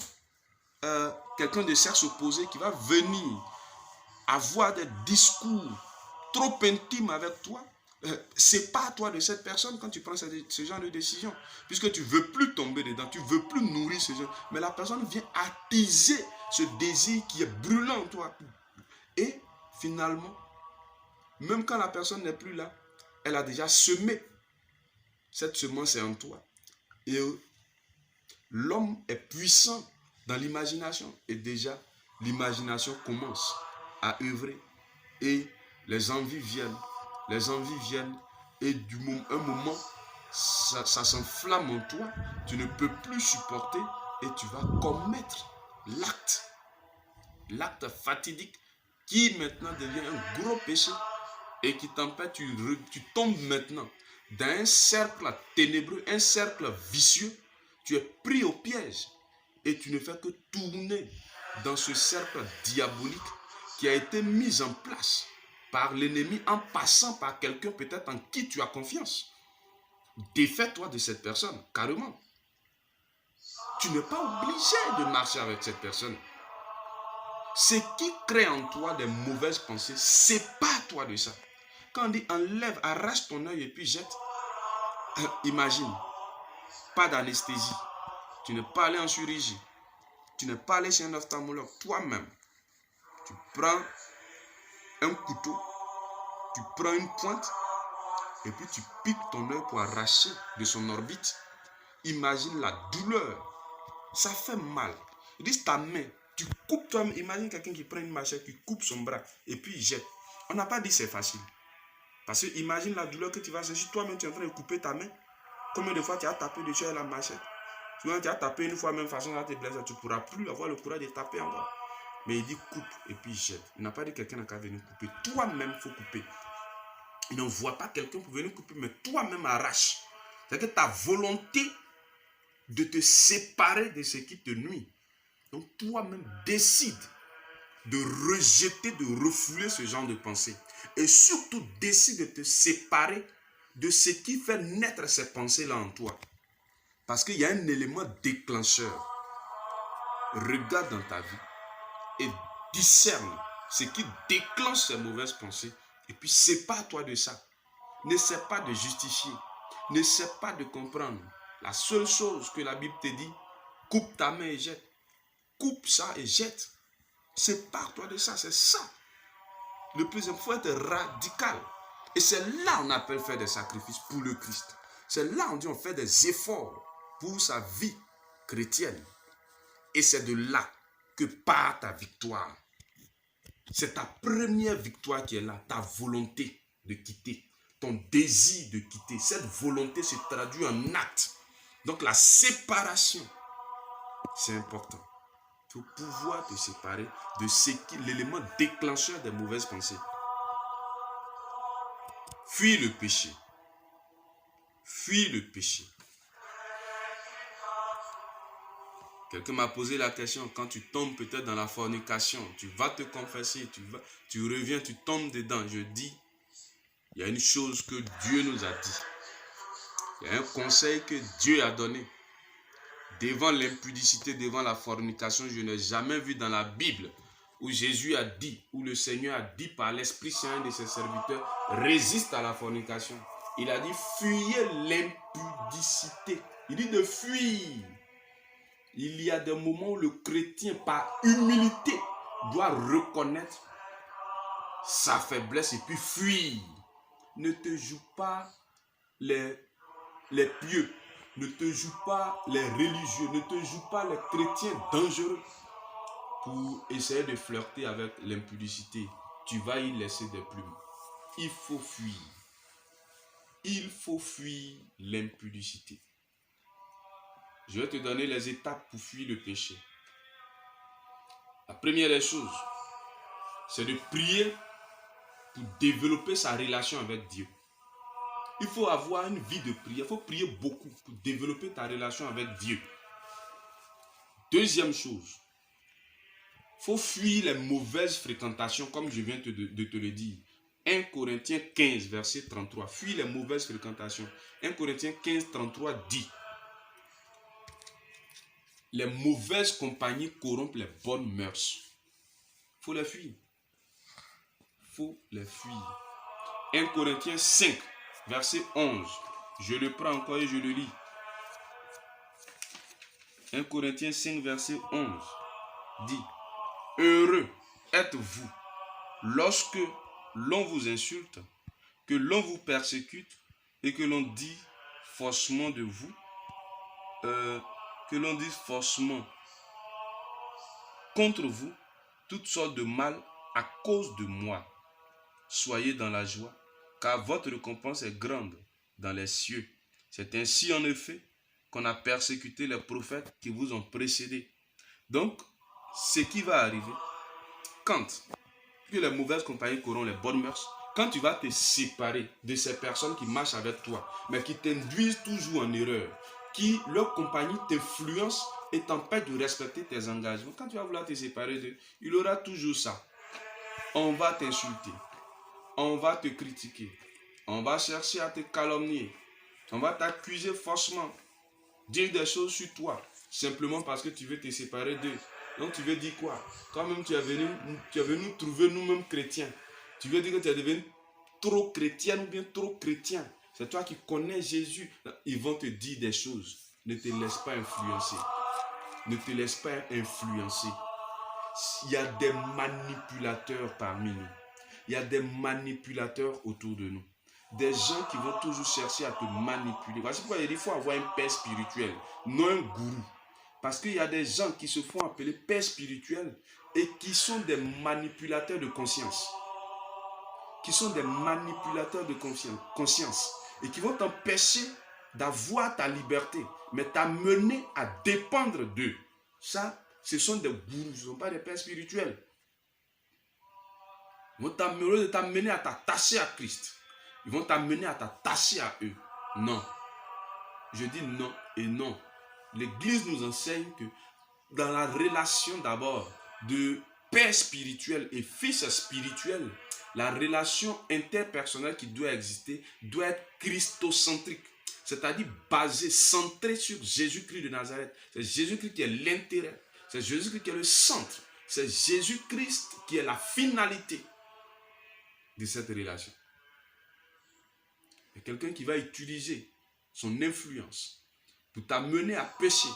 quelqu'un de sexe opposé qui va venir avoir des discours trop intimes avec toi, Sépare-toi de cette personne quand tu prends ce genre de décision. Puisque tu ne veux plus tomber dedans, tu ne veux plus nourrir ce genre. Mais la personne vient attiser ce désir qui est brûlant en toi. Et finalement, même quand la personne n'est plus là, elle a déjà semé. Cette semence est en toi. Et l'homme est puissant dans l'imagination. Et déjà, l'imagination commence à œuvrer. Et les envies viennent. Les envies viennent. Et un moment, ça s'enflamme en toi. Tu ne peux plus supporter. Et tu vas commettre l'acte. L'acte fatidique qui maintenant devient un gros péché. Et qui t'empêche, tu tombes maintenant dans un cercle ténébreux, un cercle vicieux. Tu es pris au piège et tu ne fais que tourner dans ce cercle diabolique qui a été mis en place par l'ennemi en passant par quelqu'un peut-être en qui tu as confiance. Défais-toi de cette personne, carrément. Tu n'es pas obligé de marcher avec cette personne. Ce qui crée en toi des mauvaises pensées, sépare-toi de ça. Quand on dit enlève, arrache ton œil et puis jette, imagine, pas d'anesthésie. Tu n'es pas allé en chirurgie. Tu n'es pas allé chez un ophtalmologue. Toi-même, tu prends un couteau, tu prends une pointe et puis tu piques ton œil pour arracher de son orbite. Imagine la douleur. Ça fait mal. Ils disent ta main, tu coupes toi-même. Imagine quelqu'un qui prend une machette, qui coupe son bras et puis il jette. On n'a pas dit c'est facile. Parce que imagine la douleur que tu vas sentir. Toi-même, tu es en train de couper ta main. Combien de fois tu as tapé dessus avec la machette? Souvent, tu as tapé une fois, même façon, ça te blesse. Tu ne pourras plus avoir le courage de taper encore. Mais il dit coupe et puis jette. Il n'a pas dit quelqu'un n'a qu'à venir couper. Toi-même, il faut couper. Il ne voit pas quelqu'un pour venir couper, mais toi-même arrache. C'est-à-dire que ta volonté de te séparer de ce qui te nuit. Donc, toi-même, décide de rejeter, de refouler ce genre de pensée. Et surtout, décide de te séparer de ce qui fait naître ces pensées-là en toi. Parce qu'il y a un élément déclencheur. Regarde dans ta vie et discerne ce qui déclenche ces mauvaises pensées. Et puis, sépare-toi de ça. N'essaie pas de justifier. N'essaie pas de comprendre. La seule chose que la Bible te dit, coupe ta main et jette. Coupe ça et jette. Sépare-toi de ça, c'est ça. Le plus important, il faut être radical. Et c'est là qu'on appelle faire des sacrifices pour le Christ. C'est là on dit on fait des efforts pour sa vie chrétienne. Et c'est de là que part ta victoire. C'est ta première victoire qui est là, ta volonté de quitter, ton désir de quitter. Cette volonté se traduit en acte. Donc la séparation, c'est important. Il faut pouvoir te séparer de ce qui est l'élément déclencheur des mauvaises pensées. Fuis le péché. Fuis le péché. Quelqu'un m'a posé la question, quand tu tombes peut-être dans la fornication, tu vas te confesser, tu reviens, tu tombes dedans. Je dis, il y a une chose que Dieu nous a dit. Il y a un conseil que Dieu a donné. Devant l'impudicité, devant la fornication, je n'ai jamais vu dans la Bible où Jésus a dit, où le Seigneur a dit par l'Esprit Saint de ses serviteurs, résiste à la fornication. Il a dit, fuyez l'impudicité. Il dit de fuir. Il y a des moments où le chrétien, par humilité, doit reconnaître sa faiblesse et puis fuir. Ne te joue pas les pieux. Ne te joue pas les religieux. Ne te joue pas les chrétiens dangereux pour essayer de flirter avec l'impudicité. Tu vas y laisser des plumes. Il faut fuir. Il faut fuir l'impudicité. Je vais te donner les étapes pour fuir le péché. La première des choses, c'est de prier pour développer sa relation avec Dieu. Il faut avoir une vie de prière. Il faut prier beaucoup pour développer ta relation avec Dieu. Deuxième chose, il faut fuir les mauvaises fréquentations comme je viens de te le dire. 1 Corinthiens 15, verset 33. Fuis les mauvaises fréquentations. 1 Corinthiens 15, 33 dit: les mauvaises compagnies corrompent les bonnes mœurs. Il faut les fuir. Il faut les fuir. 1 Corinthiens 5, verset 11. Je le prends encore et je le lis. 1 Corinthiens 5, verset 11 dit: Heureux êtes-vous lorsque l'on vous insulte, que l'on vous persécute et que l'on dit faussement de vous, que l'on dise faussement contre vous toutes sortes de mal à cause de moi. Soyez dans la joie, car votre récompense est grande dans les cieux. C'est ainsi en effet qu'on a persécuté les prophètes qui vous ont précédés. Donc, ce qui va arriver, quand les mauvaises compagnies auront les bonnes mœurs, quand tu vas te séparer de ces personnes qui marchent avec toi, mais qui t'induisent toujours en erreur, qui leur compagnie t'influence et t'empêche de respecter tes engagements, quand tu vas vouloir te séparer d'eux, il y aura toujours ça. On va t'insulter, on va te critiquer, on va chercher à te calomnier, on va t'accuser faussement, dire des choses sur toi, simplement parce que tu veux te séparer d'eux. Donc tu veux dire quoi? Quand même tu es venu trouver nous-mêmes chrétiens. Tu veux dire que tu es devenu trop chrétien ou bien trop chrétien. C'est toi qui connais Jésus. Ils vont te dire des choses. Ne te laisse pas influencer. Ne te laisse pas influencer. Il y a des manipulateurs parmi nous. Il y a des manipulateurs autour de nous. Des gens qui vont toujours chercher à te manipuler. Voici pourquoi il faut avoir un père spirituel, non un gourou. Parce qu'il y a des gens qui se font appeler pères spirituels et qui sont des manipulateurs de conscience. Qui sont des manipulateurs de conscience. Et qui vont t'empêcher d'avoir ta liberté, mais t'amener à dépendre d'eux. Ça, ce sont des gourous, ce ne sont pas des pères spirituels. Ils vont t'amener à t'attacher à Christ. Ils vont t'amener à t'attacher à eux. Non. Je dis non et non. L'Église nous enseigne que dans la relation d'abord de père spirituel et fils spirituel, la relation interpersonnelle qui doit exister doit être christocentrique. C'est-à-dire basée, centrée sur Jésus-Christ de Nazareth. C'est Jésus-Christ qui est l'intérêt. C'est Jésus-Christ qui est le centre. C'est Jésus-Christ qui est la finalité de cette relation. Il y a quelqu'un qui va utiliser son influence pour t'amener à pécher,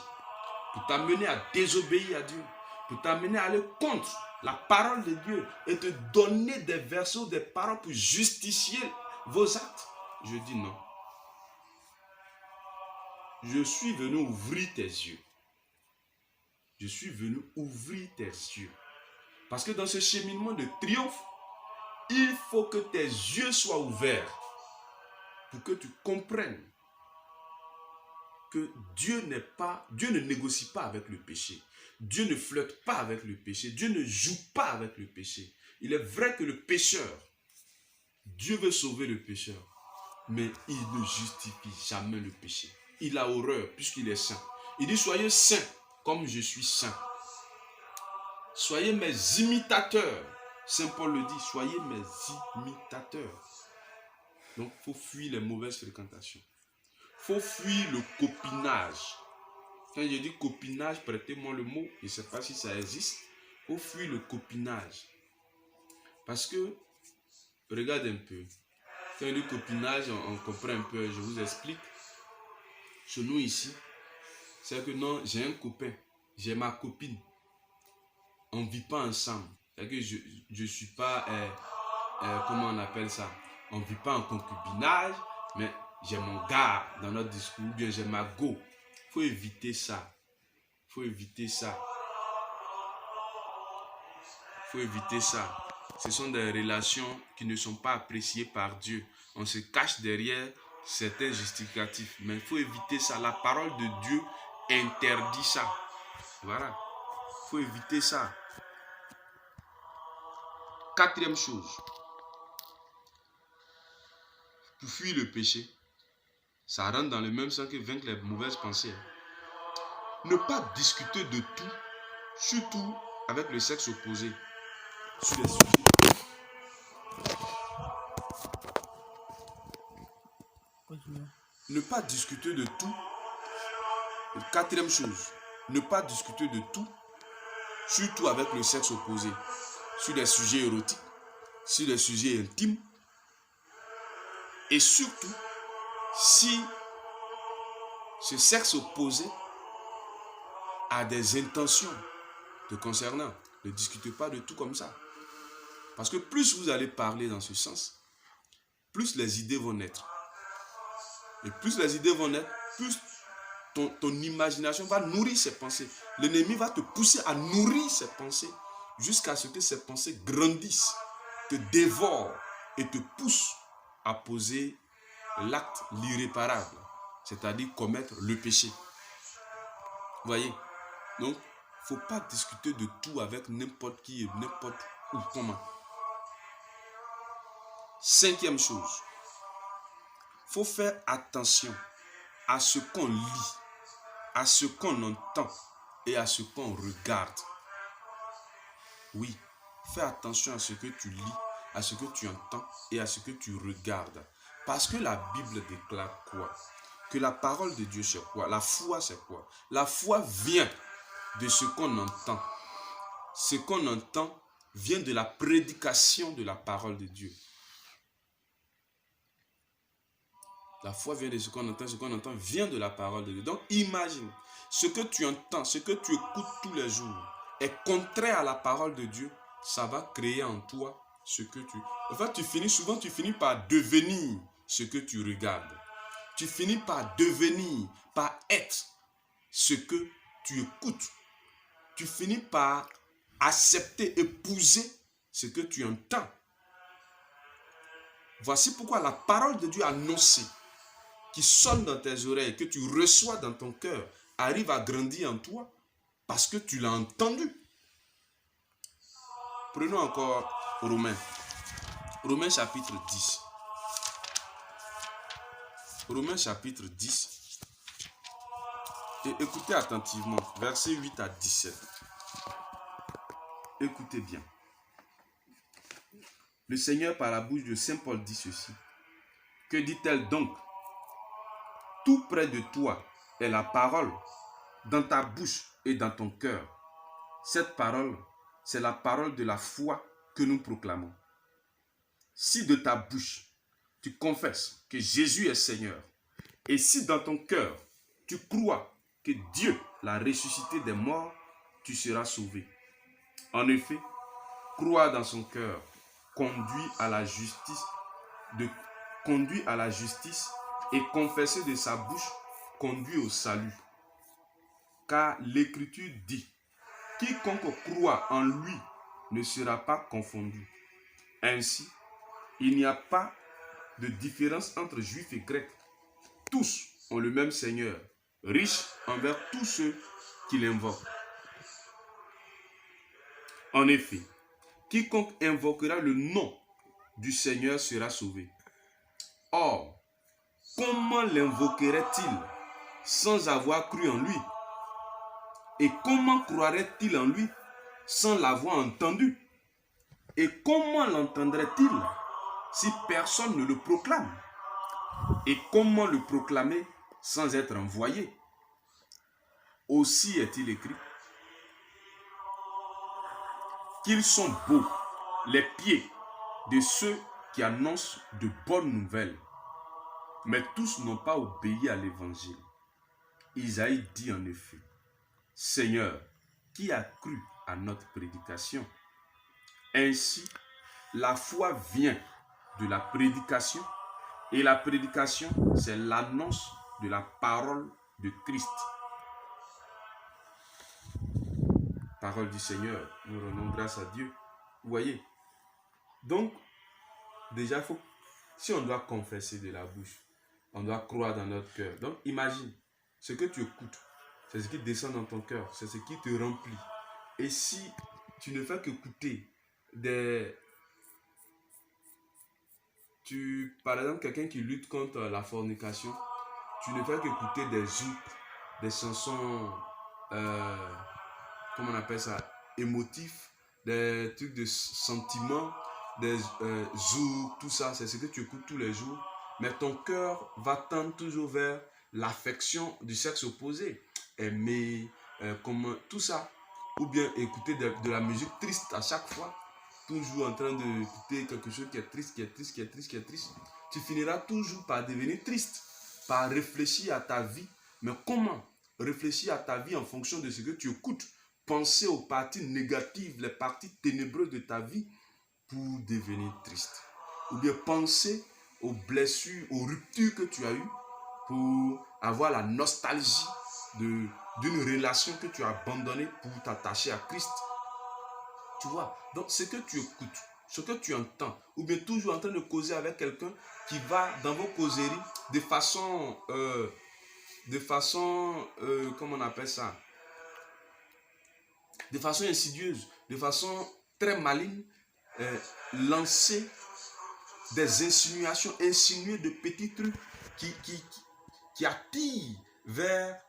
pour t'amener à désobéir à Dieu, pour t'amener à aller contre la parole de Dieu et te donner des versets ou des paroles pour justifier vos actes. Je dis non. Je suis venu ouvrir tes yeux. Je suis venu ouvrir tes yeux. Parce que dans ce cheminement de triomphe, il faut que tes yeux soient ouverts pour que tu comprennes que Dieu ne négocie pas avec le péché. Dieu ne flirte pas avec le péché. Dieu ne joue pas avec le péché. Il est vrai que le pécheur, Dieu veut sauver le pécheur, mais il ne justifie jamais le péché. Il a horreur puisqu'il est saint. Il dit: soyez saints comme je suis saint. Soyez mes imitateurs. Saint Paul le dit: soyez mes imitateurs. Donc, il faut fuir les mauvaises fréquentations. Il faut fuir le copinage. Quand je dis copinage, prêtez-moi le mot. Je ne sais pas si ça existe. Il faut fuir le copinage. Parce que, regarde un peu. Quand je dis copinage, on comprend un peu. Je vous explique. Chez nous ici, c'est que non, j'ai un copain. J'ai ma copine. On ne vit pas ensemble. C'est que je ne suis pas... comment on appelle ça? On ne vit pas en concubinage, mais j'ai mon gars dans notre discours, bien j'ai ma go. Il faut éviter ça. Il faut éviter ça. Il faut éviter ça. Ce sont des relations qui ne sont pas appréciées par Dieu. On se cache derrière certains justificatifs. Mais il faut éviter ça. La parole de Dieu interdit ça. Voilà. Il faut éviter ça. Quatrième chose. Pour fuir le péché, ça rentre dans le même sens que vaincre les mauvaises pensées. Ne pas discuter de tout, surtout avec le sexe opposé, sur les sujets. Ne pas discuter de tout. Quatrième chose, ne pas discuter de tout, surtout avec le sexe opposé, sur des sujets érotiques, sur des sujets intimes. Et surtout, si ce sexe opposé a des intentions te concernant, ne discutez pas de tout comme ça. Parce que plus vous allez parler dans ce sens, plus les idées vont naître. Et plus les idées vont naître, plus ton imagination va nourrir ces pensées. L'ennemi va te pousser à nourrir ces pensées jusqu'à ce que ces pensées grandissent, te dévorent et te poussent à poser l'acte l'irréparable, c'est-à-dire commettre le péché. Vous voyez? Donc, il ne faut pas discuter de tout avec n'importe qui et n'importe où, comment. Cinquième chose, il faut faire attention à ce qu'on lit, à ce qu'on entend et à ce qu'on regarde. Oui, fais attention à ce que tu lis, à ce que tu entends et à ce que tu regardes. Parce que la Bible déclare quoi? Que la parole de Dieu c'est quoi? La foi c'est quoi? La foi vient de ce qu'on entend. Ce qu'on entend vient de la prédication de la parole de Dieu. La foi vient de ce qu'on entend vient de la parole de Dieu. Donc imagine, ce que tu entends, ce que tu écoutes tous les jours est contraire à la parole de Dieu, ça va créer en toi ce que tu... En fait, tu finis par devenir ce que tu regardes. Tu finis par devenir, par être ce que tu écoutes. Tu finis par accepter, épouser ce que tu entends. Voici pourquoi la parole de Dieu annoncée, qui sonne dans tes oreilles, que tu reçois dans ton cœur, arrive à grandir en toi parce que tu l'as entendu. Prenons encore Romains. Romains chapitre 10. Romains chapitre 10. Et écoutez attentivement, versets 8 à 17. Écoutez bien. Le Seigneur par la bouche de Saint Paul dit ceci. Que dit-elle donc? Tout près de toi est la parole, dans ta bouche et dans ton cœur. Cette parole, c'est la parole de la foi que nous proclamons. Si de ta bouche, tu confesses que Jésus est Seigneur, et si dans ton cœur, tu crois que Dieu l'a ressuscité des morts, tu seras sauvé. En effet, croire dans son cœur conduit à la justice, et confesser de sa bouche conduit au salut. Car l'Écriture dit, quiconque croit en lui ne sera pas confondu. Ainsi, il n'y a pas de différence entre juifs et grecs. Tous ont le même Seigneur, riche envers tous ceux qui l'invoquent. En effet, quiconque invoquera le nom du Seigneur sera sauvé. Or, comment l'invoquerait-il sans avoir cru en lui? Et comment croirait-il en lui sans l'avoir entendu? Et comment l'entendrait-il si personne ne le proclame? Et comment le proclamer sans être envoyé? Aussi est-il écrit qu'ils sont beaux les pieds de ceux qui annoncent de bonnes nouvelles. Mais tous n'ont pas obéi à l'évangile. Isaïe dit en effet, Seigneur, qui a cru à notre prédication? Ainsi, la foi vient de la prédication, et la prédication, c'est l'annonce de la parole de Christ. Parole du Seigneur, nous rendons grâce à Dieu. Vous voyez? Donc, déjà, si on doit confesser de la bouche, on doit croire dans notre cœur. Donc, imagine, ce que tu écoutes, c'est ce qui descend dans ton cœur, c'est ce qui te remplit. Et si tu ne fais qu'écouter par exemple, quelqu'un qui lutte contre la fornication, tu ne fais qu'écouter des zouk, des chansons, comment on appelle ça, émotifs, des trucs de sentiments, des zouk, tout ça, c'est ce que tu écoutes tous les jours. Mais ton cœur va tendre toujours vers l'affection du sexe opposé. Aimer, tout ça. Ou bien écouter de la musique triste à chaque fois. toujours en train d'écouter quelque chose qui est triste, tu finiras toujours par devenir triste, par réfléchir à ta vie. Mais comment réfléchir à ta vie en fonction de ce que tu écoutes? Penser aux parties négatives, les parties ténébreuses de ta vie pour devenir triste. Ou bien penser aux blessures, aux ruptures que tu as eues pour avoir la nostalgie d'une relation que tu as abandonnée pour t'attacher à Christ. Tu vois, donc ce que tu écoutes, ce que tu entends, ou bien toujours en train de causer avec quelqu'un qui va dans vos causeries de façon, comment on appelle ça, de façon insidieuse, de façon très maligne, lancer des insinuations, insinuer de petits trucs qui attirent vers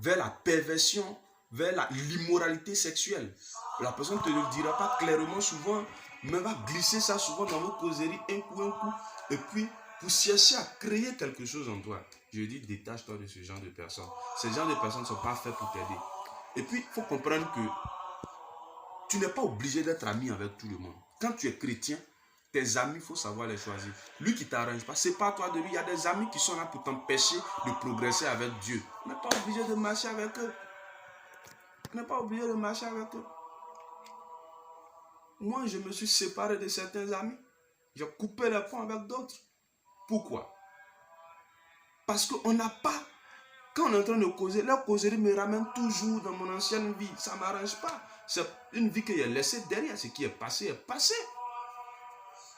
la perversion, vers l'immoralité sexuelle. La personne ne te le dira pas clairement souvent, mais va glisser ça souvent dans vos causeries, un coup, et puis pour chercher à créer quelque chose en toi. Je dis, détache-toi de ce genre de personnes. Ces genres de personnes ne sont pas faites pour t'aider. Et puis, il faut comprendre que tu n'es pas obligé d'être ami avec tout le monde. Quand tu es chrétien, tes amis, il faut savoir les choisir. Lui qui ne t'arrange pas, c'est pas toi de lui. Il y a des amis qui sont là pour t'empêcher de progresser avec Dieu. Tu n'es pas obligé de marcher avec eux. Tu n'es pas obligé de marcher avec eux. Moi, je me suis séparé de certains amis. J'ai coupé les ponts avec d'autres. Pourquoi? Parce qu'on n'a pas... Quand on est en train de causer, la causerie me ramène toujours dans mon ancienne vie. Ça ne m'arrange pas. C'est une vie que j'ai laissée derrière. Ce qui est passé est passé.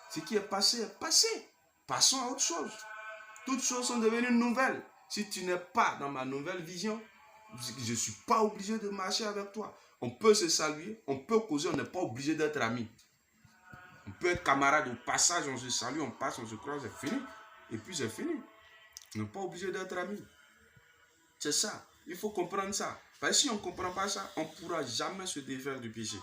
Ce qui est passé est passé. Passons à autre chose. Toutes choses sont devenues nouvelles. Si tu n'es pas dans ma nouvelle vision, je ne suis pas obligé de marcher avec toi. On peut se saluer, on peut causer, on n'est pas obligé d'être amis. On peut être camarade au passage, on se salue, on passe, on se croise, c'est fini. Et puis c'est fini. On n'est pas obligé d'être amis. C'est ça. Il faut comprendre ça. Parce que si on ne comprend pas ça, on ne pourra jamais se défaire du péché.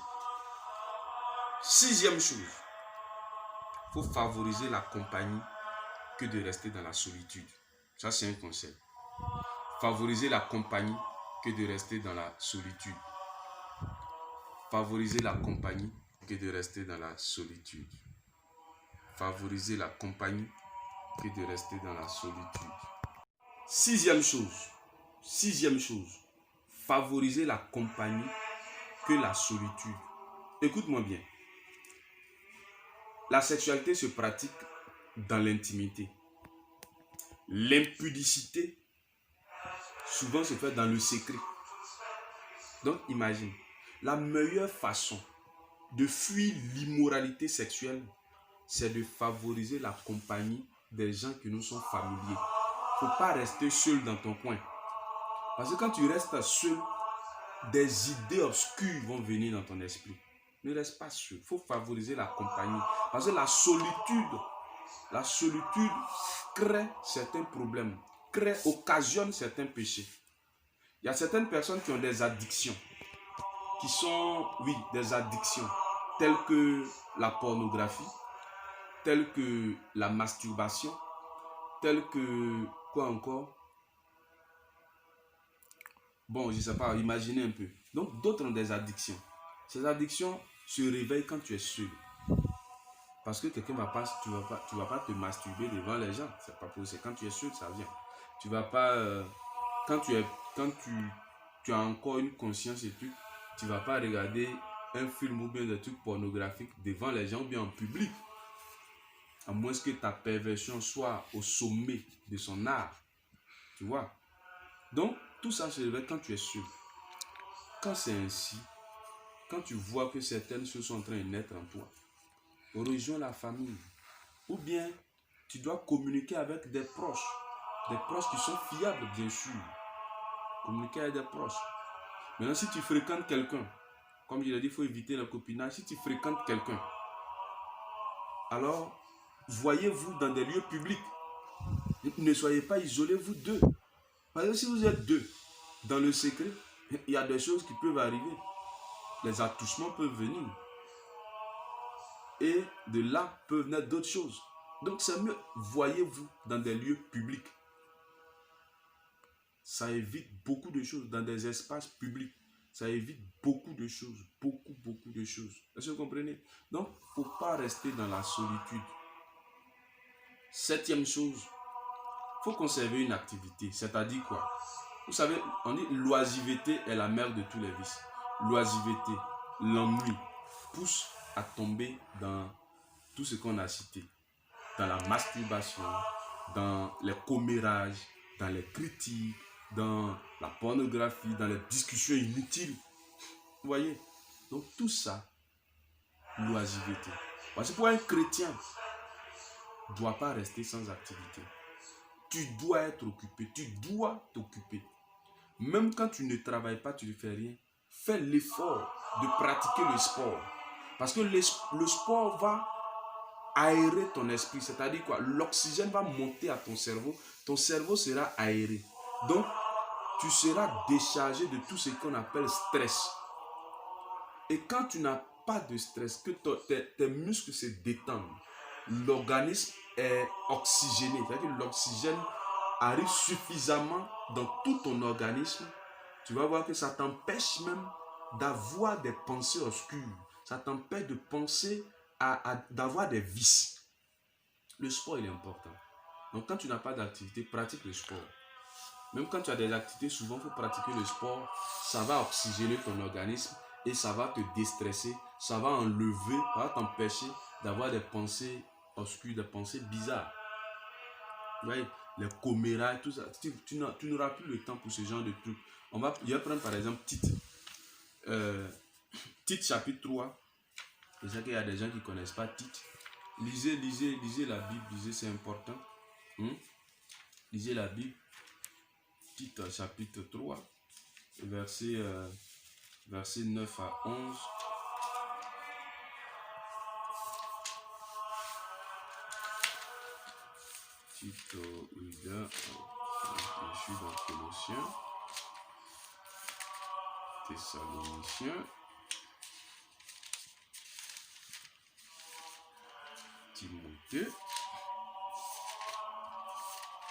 Sixième chose. Il faut favoriser la compagnie que de rester dans la solitude. Ça, c'est un conseil. Favoriser la compagnie que de rester dans la solitude. Favoriser la compagnie que de rester dans la solitude. Favoriser la compagnie que de rester dans la solitude. Sixième chose. Favoriser la compagnie que la solitude. Écoute-moi bien. La sexualité se pratique dans l'intimité. L'impudicité souvent se fait dans le secret. Donc imagine, la meilleure façon de fuir l'immoralité sexuelle, c'est de favoriser la compagnie des gens qui nous sont familiers. Il ne faut pas rester seul dans ton coin. Parce que quand tu restes seul, des idées obscures vont venir dans ton esprit. Ne reste pas seul. Il faut favoriser la compagnie. Parce que la solitude crée certains problèmes, occasionne certains péchés. Il y a certaines personnes qui ont des addictions, qui sont, des addictions, telles que la pornographie, telles que la masturbation, telles que, quoi encore? Bon, je ne sais pas, imaginez un peu. Donc, d'autres ont des addictions. Ces addictions se réveillent quand tu es seul. Parce que quelqu'un va pas, tu vas pas te masturber devant les gens. C'est pas possible. Quand tu es seul, ça vient. Tu vas pas, quand tu as encore une conscience et tout, tu vas pas regarder un film ou bien des trucs pornographiques devant les gens ou bien en public. À moins que ta perversion soit au sommet de son art. Tu vois? Donc, tout ça se révèle quand tu es seul. Quand c'est ainsi, quand tu vois que certaines choses sont en train de naître en toi, rejoins la famille. Ou bien, tu dois communiquer avec des proches qui sont fiables, bien sûr. Communiquer avec des proches. Maintenant, si tu fréquentes quelqu'un, comme je l'ai dit, il faut éviter le copinage. Si tu fréquentes quelqu'un, alors, voyez-vous dans des lieux publics. Ne soyez pas isolés, vous deux. Parce que si vous êtes deux, dans le secret, il y a des choses qui peuvent arriver. Les attouchements peuvent venir. Et de là peuvent naître d'autres choses. Donc c'est mieux, voyez-vous dans des lieux publics. Ça évite beaucoup de choses dans des espaces publics. ça évite beaucoup de choses. Beaucoup de choses. Est-ce que vous comprenez? Donc, il ne faut pas rester dans la solitude. Septième chose, il faut conserver une activité. C'est-à-dire quoi? Vous savez, on dit l'oisiveté est la mère de tous les vices. L'oisiveté, l'ennui, pousse à tomber dans tout ce qu'on a cité. Dans la masturbation, dans les commérages, dans les critiques, dans la pornographie, dans les discussions inutiles. Vous voyez? Donc tout ça, l'oisiveté. Parce que pour un chrétien, tu ne dois pas rester sans activité. Tu dois être occupé, tu dois t'occuper. Même quand tu ne travailles pas, tu ne fais rien. Fais l'effort de pratiquer le sport. Parce que le sport va aérer ton esprit. C'est-à-dire quoi? L'oxygène va monter à ton cerveau sera aéré. Donc, tu seras déchargé de tout ce qu'on appelle stress. Et quand tu n'as pas de stress, que tes muscles se détendent, l'organisme est oxygéné. C'est-à-dire que l'oxygène arrive suffisamment dans tout ton organisme. Tu vas voir que ça t'empêche même d'avoir des pensées obscures. Ça t'empêche de penser d'avoir des vices. Le sport, il est important. Donc, quand tu n'as pas d'activité, pratique le sport. Même quand tu as des activités, souvent, il faut pratiquer le sport. Ça va oxygéner ton organisme et ça va te déstresser. Ça va enlever, ça va t'empêcher d'avoir des pensées obscures, des pensées bizarres. Vous voyez, les commérages, tout ça. Tu n'auras plus le temps pour ce genre de trucs. Je vais prendre par exemple Tite. Tite chapitre 3. Je sais qu'il y a des gens qui ne connaissent pas Tite. Lisez la Bible, c'est important. Lisez la Bible. Tite chapitre 3, verset 9 à 11. Tite, je suis dans Colossiens, Thessaloniciens, Timothée,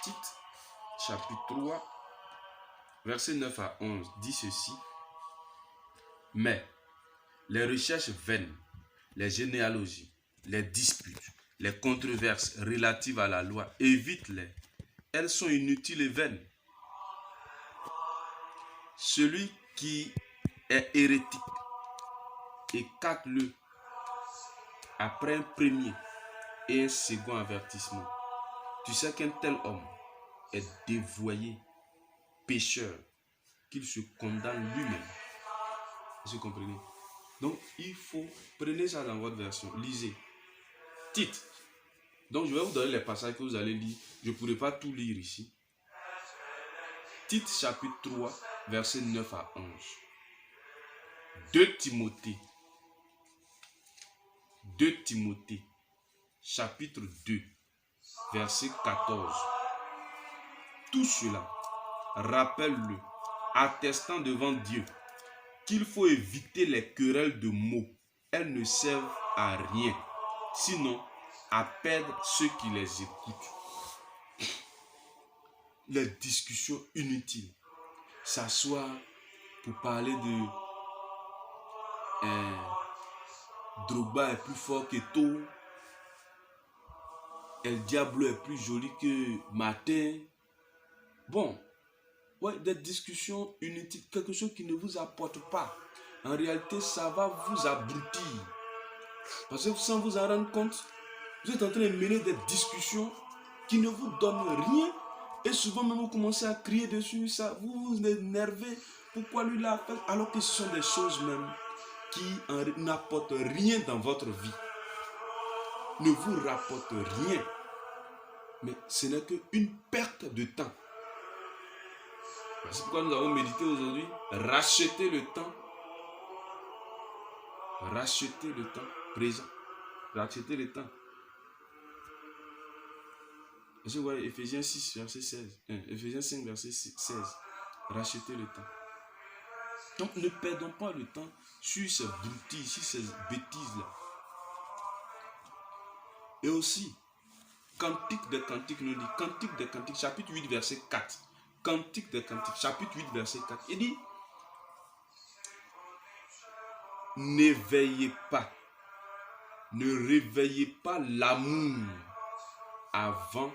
Tite, chapitre 3, verset 9 à 11, dit ceci. Mais les recherches vaines, les généalogies, les disputes, les controverses relatives à la loi, évite-les. Elles sont inutiles et vaines. Celui qui est hérétique, écarte-le après un premier et un second avertissement. Tu sais qu'un tel homme est dévoyé, pécheur, qu'il se condamne lui-même. Vous comprenez? Donc, il faut, prenez ça dans votre version, lisez. Tite. Donc, je vais vous donner les passages que vous allez lire. Je ne pourrai pas tout lire ici. Tite chapitre 3, verset 9 à 11. 2 Timothée, chapitre 2, verset 14. Tout cela, rappelle-le, attestant devant Dieu qu'il faut éviter les querelles de mots. Elles ne servent à rien, sinon à perdre ceux qui les écoutent. Les discussions inutiles. S'asseoir pour parler de Drogba est plus fort que Eto'o. El Diablo est plus joli que Martin. Bon, ouais, des discussions inutiles, quelque chose qui ne vous apporte pas. En réalité, ça va vous abrutir. Parce que sans vous en rendre compte, vous êtes en train de mener des discussions qui ne vous donnent rien. Et souvent même vous commencez à crier dessus, ça, vous vous énervez. Pourquoi lui l'a fait? Alors que ce sont des choses même qui n'apportent rien dans votre vie. Ne vous rapportent rien. Mais ce n'est qu'une perte de temps. C'est pourquoi nous avons médité aujourd'hui. Racheter le temps. Racheter le temps présent. Racheter le temps. Je vois Ephésiens 6, verset 16. Ephésiens 5, verset 16. Racheter le temps. Donc ne perdons pas le temps sur ces broutilles, sur ces bêtises-là. Et aussi, Cantique des Cantiques nous dit, Cantique des Cantiques, chapitre 8, verset 4. Cantique des Cantiques, chapitre 8, verset 4. Il dit, n'éveillez pas, ne réveillez pas l'amour avant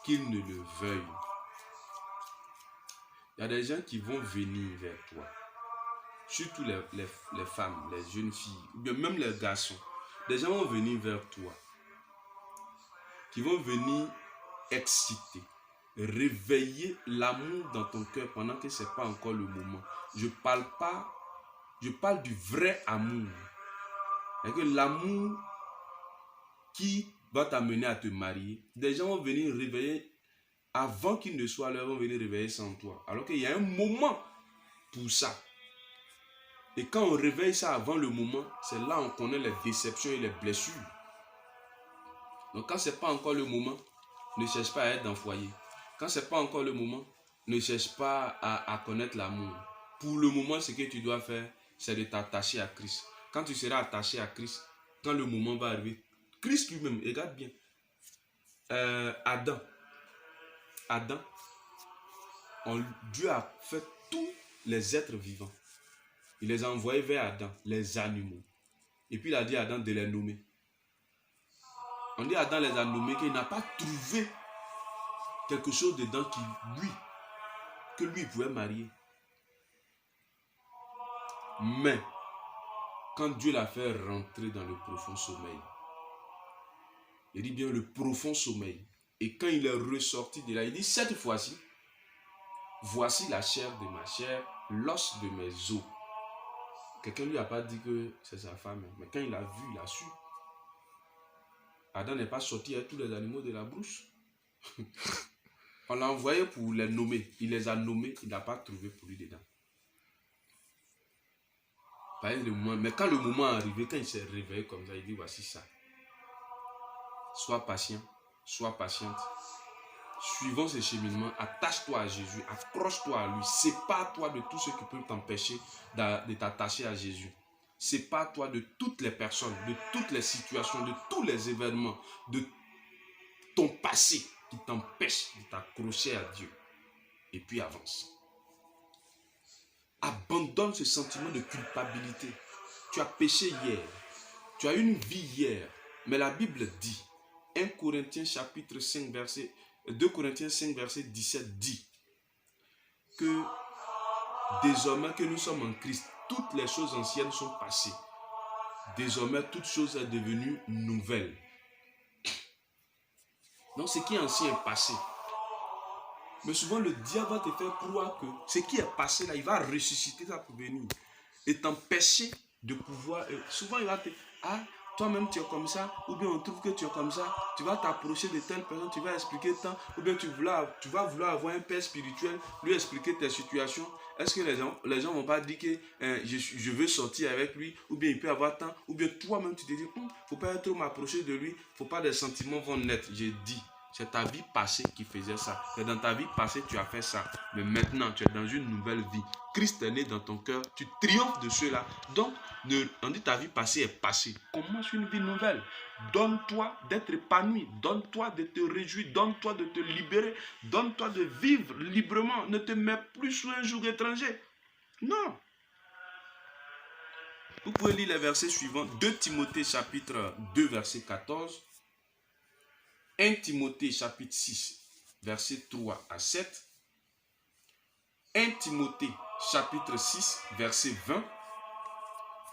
qu'il ne le veuille. Il y a des gens qui vont venir vers toi, surtout les femmes, les jeunes filles, ou bien même les garçons. Des gens vont venir vers toi, qui vont venir exciter, réveiller l'amour dans ton cœur pendant que ce n'est pas encore le moment. Je parle du vrai amour. Et que l'amour qui va t'amener à te marier, des gens vont venir réveiller avant qu'il ne soit l'heure, vont venir réveiller sans toi. Alors qu'il y a un moment pour ça. Et quand on réveille ça avant le moment, c'est là qu'on connaît les déceptions et les blessures. Donc quand ce n'est pas encore le moment, ne cherche pas à être dans le foyer. Quand ce n'est pas encore le moment, ne cherche pas à connaître l'amour. Pour le moment, ce que tu dois faire, c'est de t'attacher à Christ. Quand tu seras attaché à Christ, quand le moment va arriver, Christ lui-même, regarde bien, Adam, Dieu a fait tous les êtres vivants. Il les a envoyés vers Adam, les animaux. Et puis il a dit à Adam de les nommer. On dit à Adam les a nommés qu'il n'a pas trouvé quelque chose dedans que lui pouvait marier. Mais quand Dieu l'a fait rentrer dans le profond sommeil, il dit bien le profond sommeil, et quand il est ressorti de là, il dit cette fois-ci, voici la chair de ma chair, l'os de mes os. Quelqu'un ne lui a pas dit que c'est sa femme, mais quand il a vu, il a su. Adam n'est pas sorti avec tous les animaux de la brousse. On l'a envoyé pour les nommer. Il les a nommés, il n'a pas trouvé pour lui dedans. Mais quand le moment est arrivé, quand il s'est réveillé comme ça, il dit voici ça. Sois patient, sois patiente. Suivons ce cheminement, attache-toi à Jésus, accroche-toi à lui, sépare-toi de tout ce qui peut t'empêcher de t'attacher à Jésus. Sépare-toi de toutes les personnes, de toutes les situations, de tous les événements, de ton passé qui t'empêche de t'accrocher à Dieu. Et puis avance. Abandonne ce sentiment de culpabilité. Tu as péché hier, tu as eu une vie hier, mais la Bible dit, 2 Corinthiens 5 verset 17 dit que désormais que nous sommes en Christ, toutes les choses anciennes sont passées. Désormais, toute chose est devenue nouvelle. Donc, ce qui est ancien est passé. Mais souvent, le diable va te faire croire que ce qui est passé là, il va ressusciter ça pour venir. Et t'empêcher de pouvoir... Souvent, il va te... Ah, toi-même tu es comme ça, ou bien on trouve que tu es comme ça, tu vas t'approcher de telle personne, tu vas expliquer tant, ou bien tu vas vouloir avoir un père spirituel, lui expliquer tes situations. Est-ce que les gens vont pas dire que je veux sortir avec lui, ou bien il peut avoir tant, ou bien toi-même tu te dis, faut pas trop m'approcher de lui, faut pas des sentiments vont naître. J'ai dit, c'est ta vie passée qui faisait ça. C'est dans ta vie passée tu as fait ça. Mais maintenant tu es dans une nouvelle vie. Christ est né dans ton cœur. Tu triomphes de cela. Donc, on dit ta vie passée est passée. Commence une vie nouvelle. Donne-toi d'être épanoui. Donne-toi de te réjouir. Donne-toi de te libérer. Donne-toi de vivre librement. Ne te mets plus sous un joug étranger. Non. Vous pouvez lire les versets suivants. 2 Timothée chapitre 2 verset 14. 1 Timothée chapitre 6 verset 3 à 7. 1 Timothée chapitre 6 verset 20.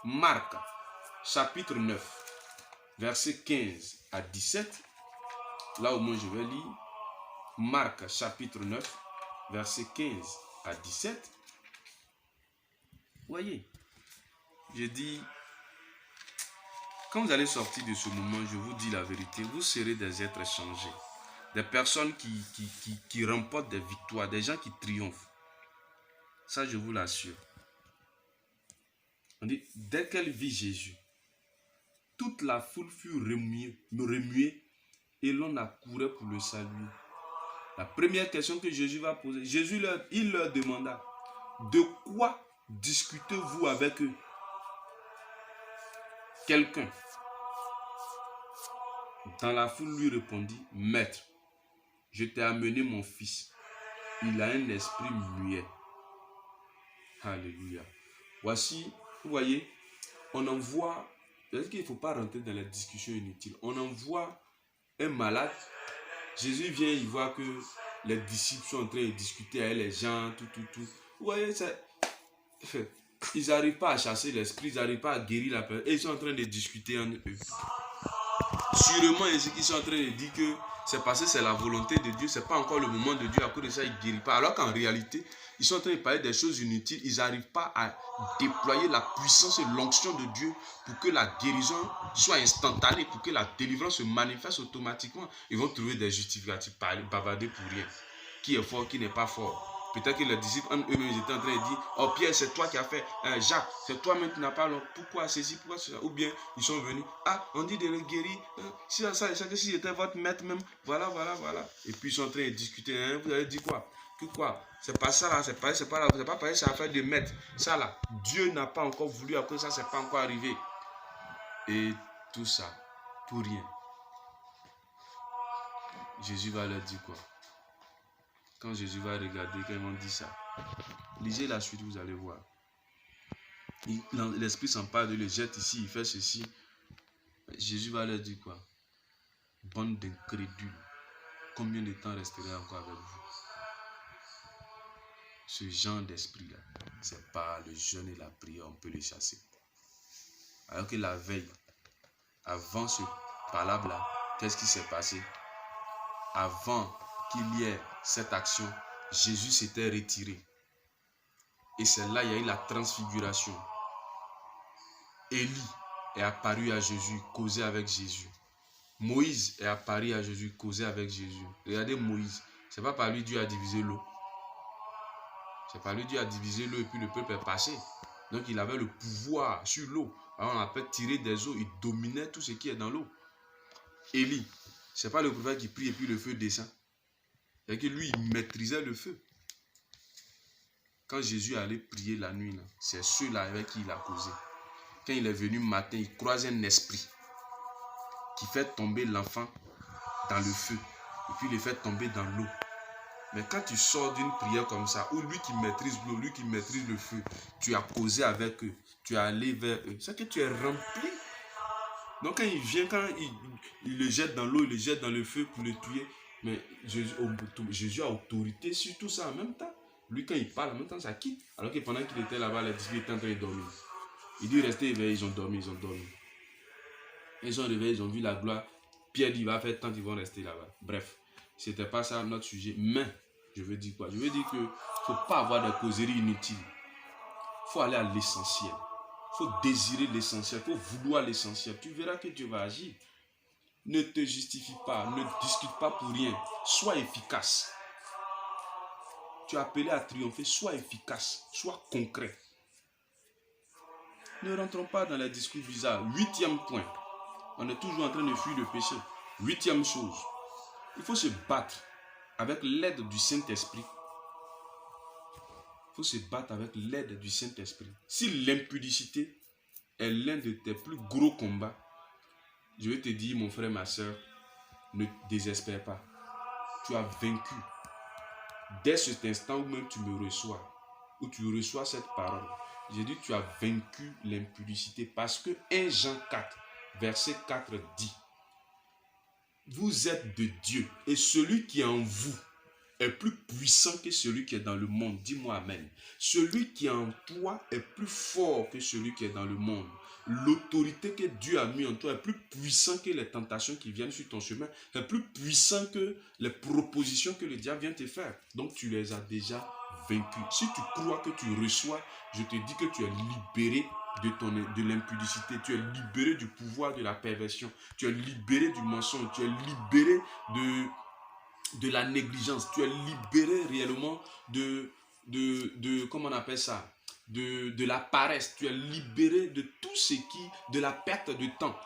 Marc chapitre 9 verset 15 à 17. Là au moins je vais lire. Marc chapitre 9 verset 15 à 17. Voyez, je dis, quand vous allez sortir de ce moment, je vous dis la vérité, vous serez des êtres changés. Des personnes qui remportent des victoires, des gens qui triomphent. Ça, je vous l'assure. On dit, dès qu'elle vit Jésus, toute la foule fut remuée et l'on accourait pour le saluer. La première question que Jésus va poser, il leur demanda, de quoi discutez-vous avec eux? Quelqu'un dans la foule lui répondit, Maître, je t'ai amené mon fils. Il a un esprit muet. Alléluia. Voici, vous voyez, on envoie, parce qu'il ne faut pas rentrer dans les discussions inutiles, on envoie un malade, Jésus vient, il voit que les disciples sont en train de discuter avec les gens, tout. Vous voyez, ils n'arrivent pas à chasser l'esprit, ils n'arrivent pas à guérir la personne, et ils sont en train de discuter en eux. Sûrement, il y a ceux qui sont en train de dire que c'est parce que c'est la volonté de Dieu, c'est pas encore le moment de Dieu, à cause de ça, ils ne guérissent pas. Alors qu'en réalité, ils sont en train de parler des choses inutiles, ils n'arrivent pas à déployer la puissance et l'onction de Dieu pour que la guérison soit instantanée, pour que la délivrance se manifeste automatiquement. Ils vont trouver des justificatifs, bavarder pour rien. Qui est fort, qui n'est pas fort. Peut-être que les disciples eux-mêmes étaient en train de dire, oh Pierre, c'est toi qui as fait, Jacques, c'est toi-même qui n'as pas, pourquoi ceci, pourquoi cela. Ou bien ils sont venus, ah, on dit de le guérir, si c'était votre maître même, voilà. Et puis ils sont en train de discuter, vous avez dit quoi? Que quoi? C'est pas ça là, c'est pas pareil, c'est affaire de maître. Ça là, Dieu n'a pas encore voulu, après ça, c'est pas encore arrivé. Et tout ça, pour rien. Jésus va leur dire quoi? Quand Jésus va regarder, quand ils vont dire ça, lisez la suite, vous allez voir. L'esprit s'empare de le jette ici, il fait ceci. Jésus va leur dire quoi? Bande d'incrédules, combien de temps resterai encore avec vous? Ce genre d'esprit-là, c'est pas le jeûne et la prière, on peut les chasser. Alors que la veille, avant ce palabre-là, qu'est-ce qui s'est passé? Avant qu'il y ait cette action, Jésus s'était retiré. Et c'est là il y a eu la transfiguration. Élie est apparu à Jésus, causé avec Jésus. Moïse est apparu à Jésus, causé avec Jésus. Regardez Moïse, c'est pas par lui Dieu a divisé l'eau. C'est par lui Dieu a divisé l'eau et puis le peuple est passé. Donc il avait le pouvoir sur l'eau. Alors on appelle tirer des eaux, il dominait tout ce qui est dans l'eau. Élie, c'est pas le prophète qui prie et puis le feu descend. C'est que lui, il maîtrisait le feu. Quand Jésus allait prier la nuit, c'est ceux-là avec qui il a causé. Quand il est venu matin, il croise un esprit qui fait tomber l'enfant dans le feu et puis il le fait tomber dans l'eau. Mais quand tu sors d'une prière comme ça, où lui qui maîtrise l'eau, lui qui maîtrise le feu, tu as causé avec eux, tu es allé vers eux, c'est que tu es rempli. Donc quand il vient, quand il le jette dans l'eau, il le jette dans le feu pour le tuer, mais Jésus a autorité sur tout ça en même temps. Lui, quand il parle, en même temps, ça quitte. Alors que pendant qu'il était là-bas, les disciples étaient en train de dormir. Il dit, restez éveillés, ils ont dormi. Ils sont réveillés, ils ont vu la gloire. Pierre dit, il va faire tant qu'ils vont rester là-bas. Bref, c'était pas ça notre sujet. Mais, je veux dire quoi? Je veux dire qu'il ne faut pas avoir de causeries inutiles. Il faut aller à l'essentiel. Il faut désirer l'essentiel. Il faut vouloir l'essentiel. Tu verras que Dieu va agir. Ne te justifie pas. Ne discute pas pour rien. Sois efficace. Tu es appelé à triompher. Sois efficace. Sois concret. Ne rentrons pas dans les discours bizarres. 8e point. On est toujours en train de fuir le péché. 8e chose. Il faut se battre avec l'aide du Saint-Esprit. Il faut se battre avec l'aide du Saint-Esprit. Si l'impudicité est l'un de tes plus gros combats, je vais te dire, mon frère, ma soeur, ne désespère pas. Tu as vaincu. Dès cet instant où même tu me reçois, où tu reçois cette parole, j'ai dit, tu as vaincu l'impudicité parce que 1 Jean 4, verset 4 dit, vous êtes de Dieu et celui qui est en vous est plus puissant que celui qui est dans le monde. Dis-moi amen. Celui qui est en toi est plus fort que celui qui est dans le monde. L'autorité que Dieu a mis en toi est plus puissant que les tentations qui viennent sur ton chemin, est plus puissant que les propositions que le diable vient te faire. Donc tu les as déjà vaincus. Si tu crois que tu reçois, je te dis que tu es libéré de l'impudicité, tu es libéré du pouvoir de la perversion, tu es libéré du mensonge, tu es libéré de la négligence, tu es libéré réellement comment on appelle ça, de la paresse, tu es libéré de tout ce de la perte de temps.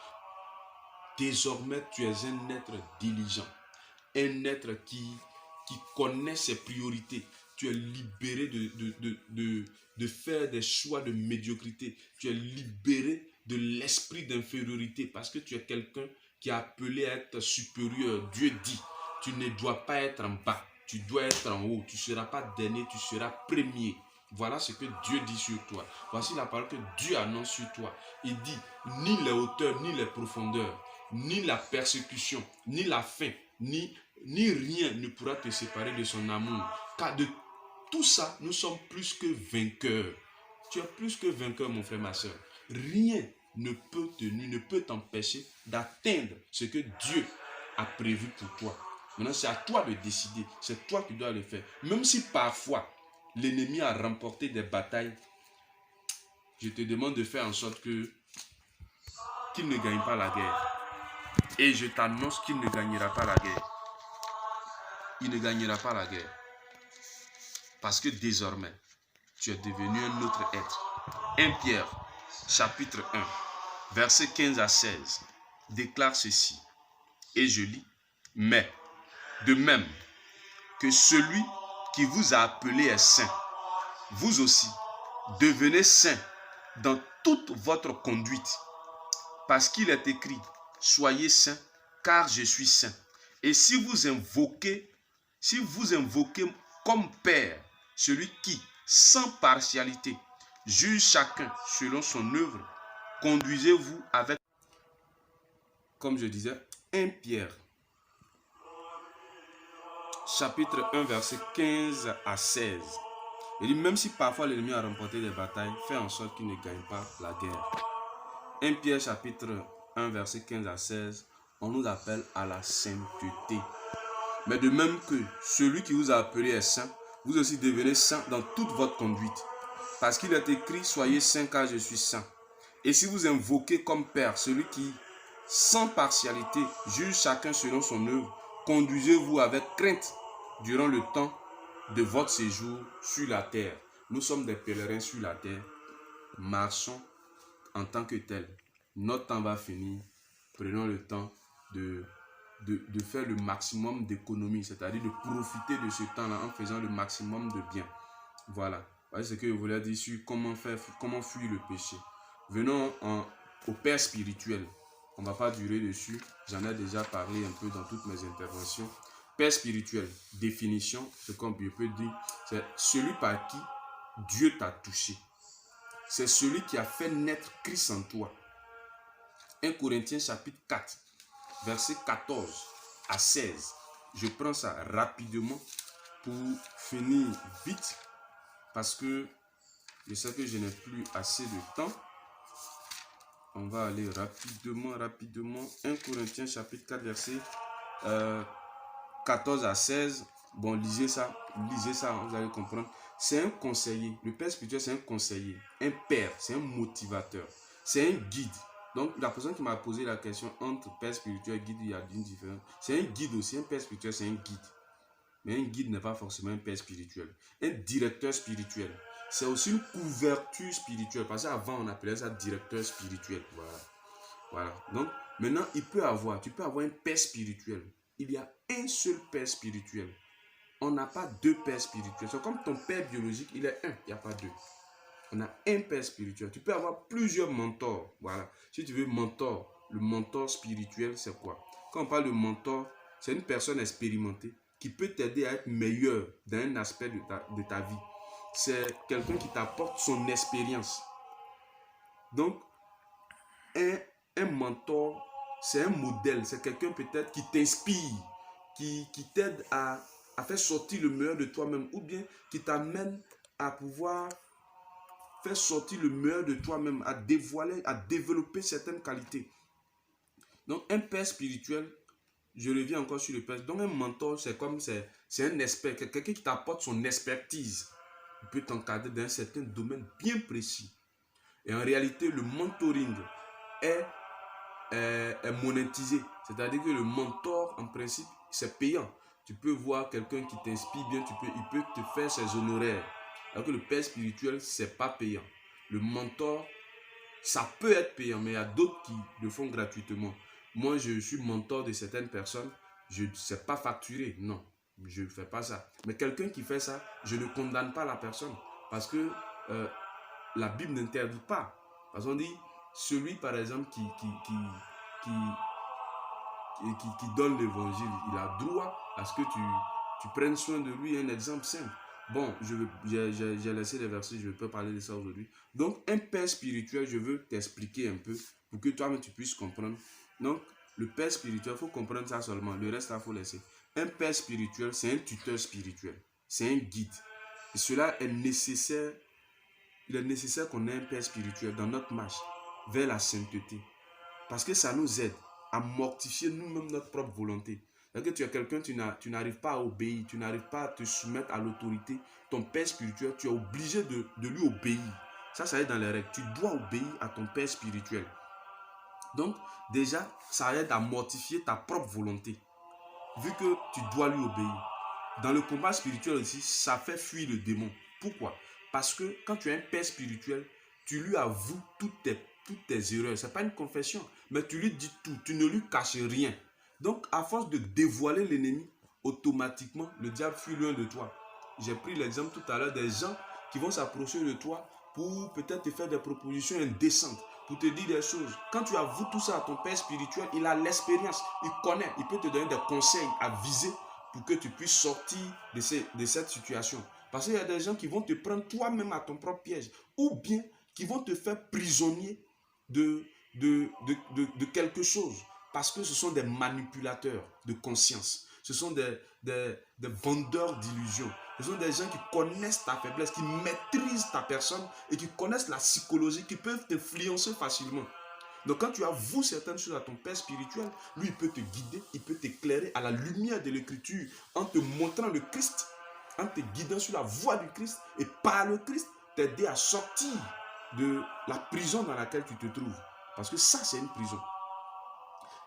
Désormais, tu es un être diligent, un être qui connaît ses priorités. Tu es libéré de faire des choix de médiocrité. Tu es libéré de l'esprit d'infériorité parce que tu es quelqu'un qui est appelé à être supérieur. Dieu dit, tu ne dois pas être en bas, tu dois être en haut. Tu ne seras pas dernier, tu seras premier. Voilà ce que Dieu dit sur toi. Voici la parole que Dieu annonce sur toi. Il dit, ni les hauteurs, ni les profondeurs, ni la persécution, ni la faim, ni rien ne pourra te séparer de son amour. Car de tout ça, nous sommes plus que vainqueurs. Tu es plus que vainqueur, mon frère, ma soeur. Rien ne peut t'empêcher d'atteindre ce que Dieu a prévu pour toi. Maintenant, c'est à toi de décider. C'est toi qui dois le faire. Même si parfois, l'ennemi a remporté des batailles, je te demande de faire en sorte qu'il ne gagne pas la guerre. Et je t'annonce qu'il ne gagnera pas la guerre. Il ne gagnera pas la guerre. Parce que désormais, tu es devenu un autre être. 1 Pierre, chapitre 1, versets 15 à 16, déclare ceci. Et je lis, mais de même que celui qui vous a appelé est saint, vous aussi, devenez saints dans toute votre conduite. Parce qu'il est écrit, soyez saints, car je suis saint. Et si vous invoquez comme Père, celui qui, sans partialité, juge chacun selon son œuvre, conduisez-vous avec, comme je disais, 1 Pierre, chapitre 1, verset 15 à 16. Il dit, même si parfois l'ennemi a remporté des batailles, fais en sorte qu'il ne gagne pas la guerre. 1 Pierre, chapitre 1, verset 15 à 16, on nous appelle à la sainteté. Mais de même que celui qui vous a appelé est saint, vous aussi devenez saint dans toute votre conduite. Parce qu'il est écrit, soyez saints car je suis saint. Et si vous invoquez comme Père celui qui, sans partialité, juge chacun selon son œuvre, conduisez-vous avec crainte durant le temps de votre séjour sur la terre. Nous sommes des pèlerins sur la terre. Marchons en tant que tels. Notre temps va finir. Prenons le temps de faire le maximum d'économie, c'est-à-dire de profiter de ce temps-là en faisant le maximum de bien. Voilà. Voilà ce que je voulais dire sur comment fuir le péché. Venons au Père spirituel. On ne va pas durer dessus. J'en ai déjà parlé un peu dans toutes mes interventions. Père spirituel, définition, ce qu'on peut dire, c'est celui par qui Dieu t'a touché. C'est celui qui a fait naître Christ en toi. 1 Corinthiens chapitre 4, verset 14 à 16. Je prends ça rapidement pour finir vite parce que je sais que je n'ai plus assez de temps. On va aller rapidement. 1 Corinthiens chapitre 4, verset 14 à 16. Bon, lisez ça, vous allez comprendre. C'est un conseiller. Le Père spirituel, c'est un conseiller. Un père, c'est un motivateur. C'est un guide. Donc, la personne qui m'a posé la question entre Père spirituel et guide, il y a une différence. C'est un guide aussi. Un Père spirituel, c'est un guide. Mais un guide n'est pas forcément un Père spirituel. Un directeur spirituel, c'est aussi une couverture spirituelle. Parce qu'avant, on appelait ça directeur spirituel. Voilà. Donc, maintenant, tu peux avoir un Père spirituel. Il y a un seul Père spirituel. On n'a pas deux pères spirituels. C'est comme ton père biologique, il est un, il n'y a pas deux. On a un père spirituel. Tu peux avoir plusieurs mentors. Voilà. Si tu veux mentor, le mentor spirituel, c'est quoi? Quand on parle de mentor, c'est une personne expérimentée qui peut t'aider à être meilleur dans un aspect de ta vie. C'est quelqu'un qui t'apporte son expérience. Donc, un mentor, c'est un modèle. C'est quelqu'un peut-être qui t'inspire, qui t'aide à faire sortir le meilleur de toi-même, ou bien qui t'amène à pouvoir faire sortir le meilleur de toi-même, à développer certaines qualités. Donc, un père spirituel, je reviens encore sur le père. Donc, un mentor, c'est un expert, quelqu'un qui t'apporte son expertise. Il peut t'encadrer dans un certain domaine bien précis. Et en réalité, le mentoring est monétisé. C'est-à-dire que le mentor, en principe, c'est payant. Tu peux voir quelqu'un qui t'inspire bien, il peut te faire ses honoraires. Alors que le père spirituel, c'est pas payant. Le mentor, ça peut être payant, mais il y a d'autres qui le font gratuitement. Moi, je suis mentor de certaines personnes, je ne sais pas facturer. Non, je ne fais pas ça. Mais quelqu'un qui fait ça, je ne condamne pas la personne. Parce que la Bible n'interdit pas. Parce qu'on dit, celui par exemple qui donne l'évangile, il a droit à ce que tu prennes soin de lui. Un exemple simple. Bon, j'ai laissé les versets, je ne peux pas parler de ça aujourd'hui. Donc, un père spirituel, je veux t'expliquer un peu pour que toi-même tu puisses comprendre. Donc, le père spirituel, il faut comprendre ça seulement. Le reste, il faut laisser. Un père spirituel, c'est un tuteur spirituel. C'est un guide. Et cela est nécessaire. Il est nécessaire qu'on ait un père spirituel dans notre marche vers la sainteté. Parce que ça nous aide à mortifier nous-mêmes notre propre volonté. C'est-à-dire que tu es quelqu'un, tu n'arrives pas à obéir, tu n'arrives pas à te soumettre à l'autorité. Ton père spirituel, tu es obligé de lui obéir. Ça est dans les règles. Tu dois obéir à ton père spirituel. Donc, déjà, ça aide à mortifier ta propre volonté, vu que tu dois lui obéir. Dans le combat spirituel aussi, ça fait fuir le démon. Pourquoi? Parce que quand tu as un père spirituel, tu lui avoues toutes tes erreurs. Ce n'est pas une confession, mais tu lui dis tout. Tu ne lui caches rien. Donc, à force de dévoiler l'ennemi, automatiquement, le diable fuit loin de toi. J'ai pris l'exemple tout à l'heure des gens qui vont s'approcher de toi pour peut-être te faire des propositions indécentes, pour te dire des choses. Quand tu avoues tout ça à ton père spirituel, il a l'expérience, il connaît, il peut te donner des conseils à viser pour que tu puisses sortir de cette situation. Parce qu'il y a des gens qui vont te prendre toi-même à ton propre piège, ou bien qui vont te faire prisonnier de quelque chose. Parce que ce sont des manipulateurs de conscience. Ce sont des vendeurs d'illusions. Ce sont des gens qui connaissent ta faiblesse, qui maîtrisent ta personne et qui connaissent la psychologie, qui peuvent t'influencer facilement. Donc quand tu avoues certaines choses à ton père spirituel, lui il peut te guider, il peut t'éclairer à la lumière de l'écriture en te montrant le Christ, en te guidant sur la voie du Christ et par le Christ t'aider à sortir de la prison dans laquelle tu te trouves. Parce que ça c'est une prison.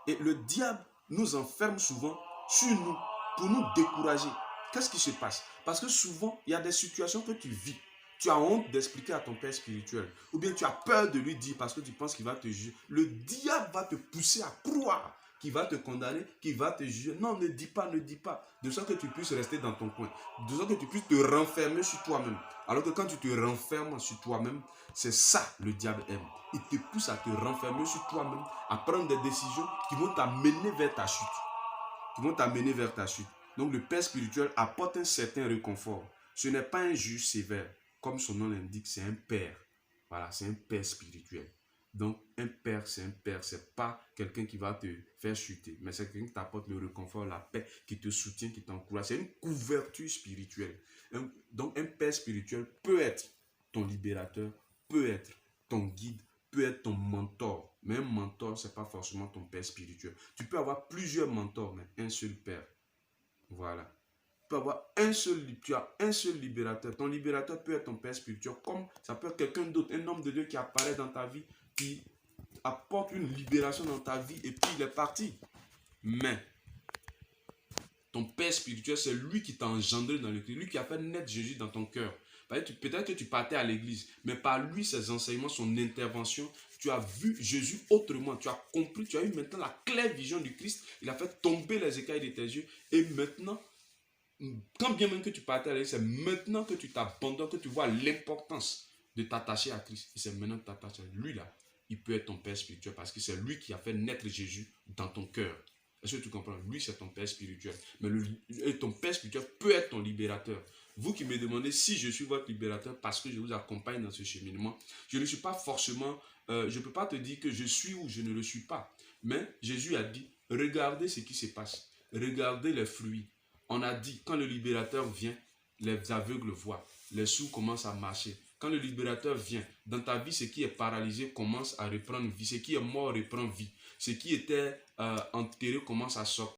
Et le diable nous enferme souvent sur nous pour nous décourager. Qu'est-ce qui se passe? Parce que souvent, il y a des situations que tu vis. Tu as honte d'expliquer à ton père spirituel. Ou bien tu as peur de lui dire parce que tu penses qu'il va te juger. Le diable va te pousser à croire qu'il va te condamner, qu'il va te juger. Non, ne dis pas, ne dis pas. De sorte que tu puisses rester dans ton coin. De sorte que tu puisses te renfermer sur toi-même. Alors que quand tu te renfermes sur toi-même, c'est ça le diable aime. Il te pousse à te renfermer sur toi-même, à prendre des décisions qui vont t'amener vers ta chute. Qui vont t'amener vers ta chute. Donc le père spirituel apporte un certain réconfort. Ce n'est pas un juge sévère. Comme son nom l'indique, c'est un père. Voilà, c'est un père spirituel. Donc un père, c'est pas quelqu'un qui va te faire chuter, mais c'est quelqu'un qui t'apporte le réconfort, la paix, qui te soutient, qui t'encourage. C'est une couverture spirituelle. Donc un père spirituel peut être ton libérateur, peut être ton guide, peut être ton mentor. Mais un mentor, ce n'est pas forcément ton père spirituel. Tu peux avoir plusieurs mentors, mais un seul père. Voilà. Tu peux avoir tu as un seul libérateur. Ton libérateur peut être ton père spirituel, comme ça peut être quelqu'un d'autre, un homme de Dieu qui apparaît dans ta vie, qui apporte une libération dans ta vie et puis il est parti. Mais ton père spirituel, c'est lui qui t'a engendré dans le Christ, lui qui a fait naître Jésus dans ton cœur. Peut-être que tu partais à l'église, mais par lui, ses enseignements, son intervention, tu as vu Jésus autrement, tu as compris, tu as eu maintenant la claire vision du Christ, il a fait tomber les écailles de tes yeux, et maintenant, quand bien même que tu partais à l'église, c'est maintenant que tu t'abandonnes, que tu vois l'importance de t'attacher à Christ, et c'est maintenant que tu t'attaches à lui là, il peut être ton père spirituel, parce que c'est lui qui a fait naître Jésus dans ton cœur. Est-ce que tu comprends? Lui, c'est ton père spirituel. Mais ton père spirituel peut être ton libérateur. Vous qui me demandez si je suis votre libérateur parce que je vous accompagne dans ce cheminement, je ne suis pas forcément, je ne peux pas te dire que je suis ou je ne le suis pas. Mais Jésus a dit, regardez ce qui se passe. Regardez les fruits. On a dit, quand le libérateur vient, les aveugles voient. Les sourds commencent à marcher. Quand le libérateur vient, dans ta vie, ce qui est paralysé commence à reprendre vie. Ce qui est mort reprend vie. Ce qui était enterré commence à sortir.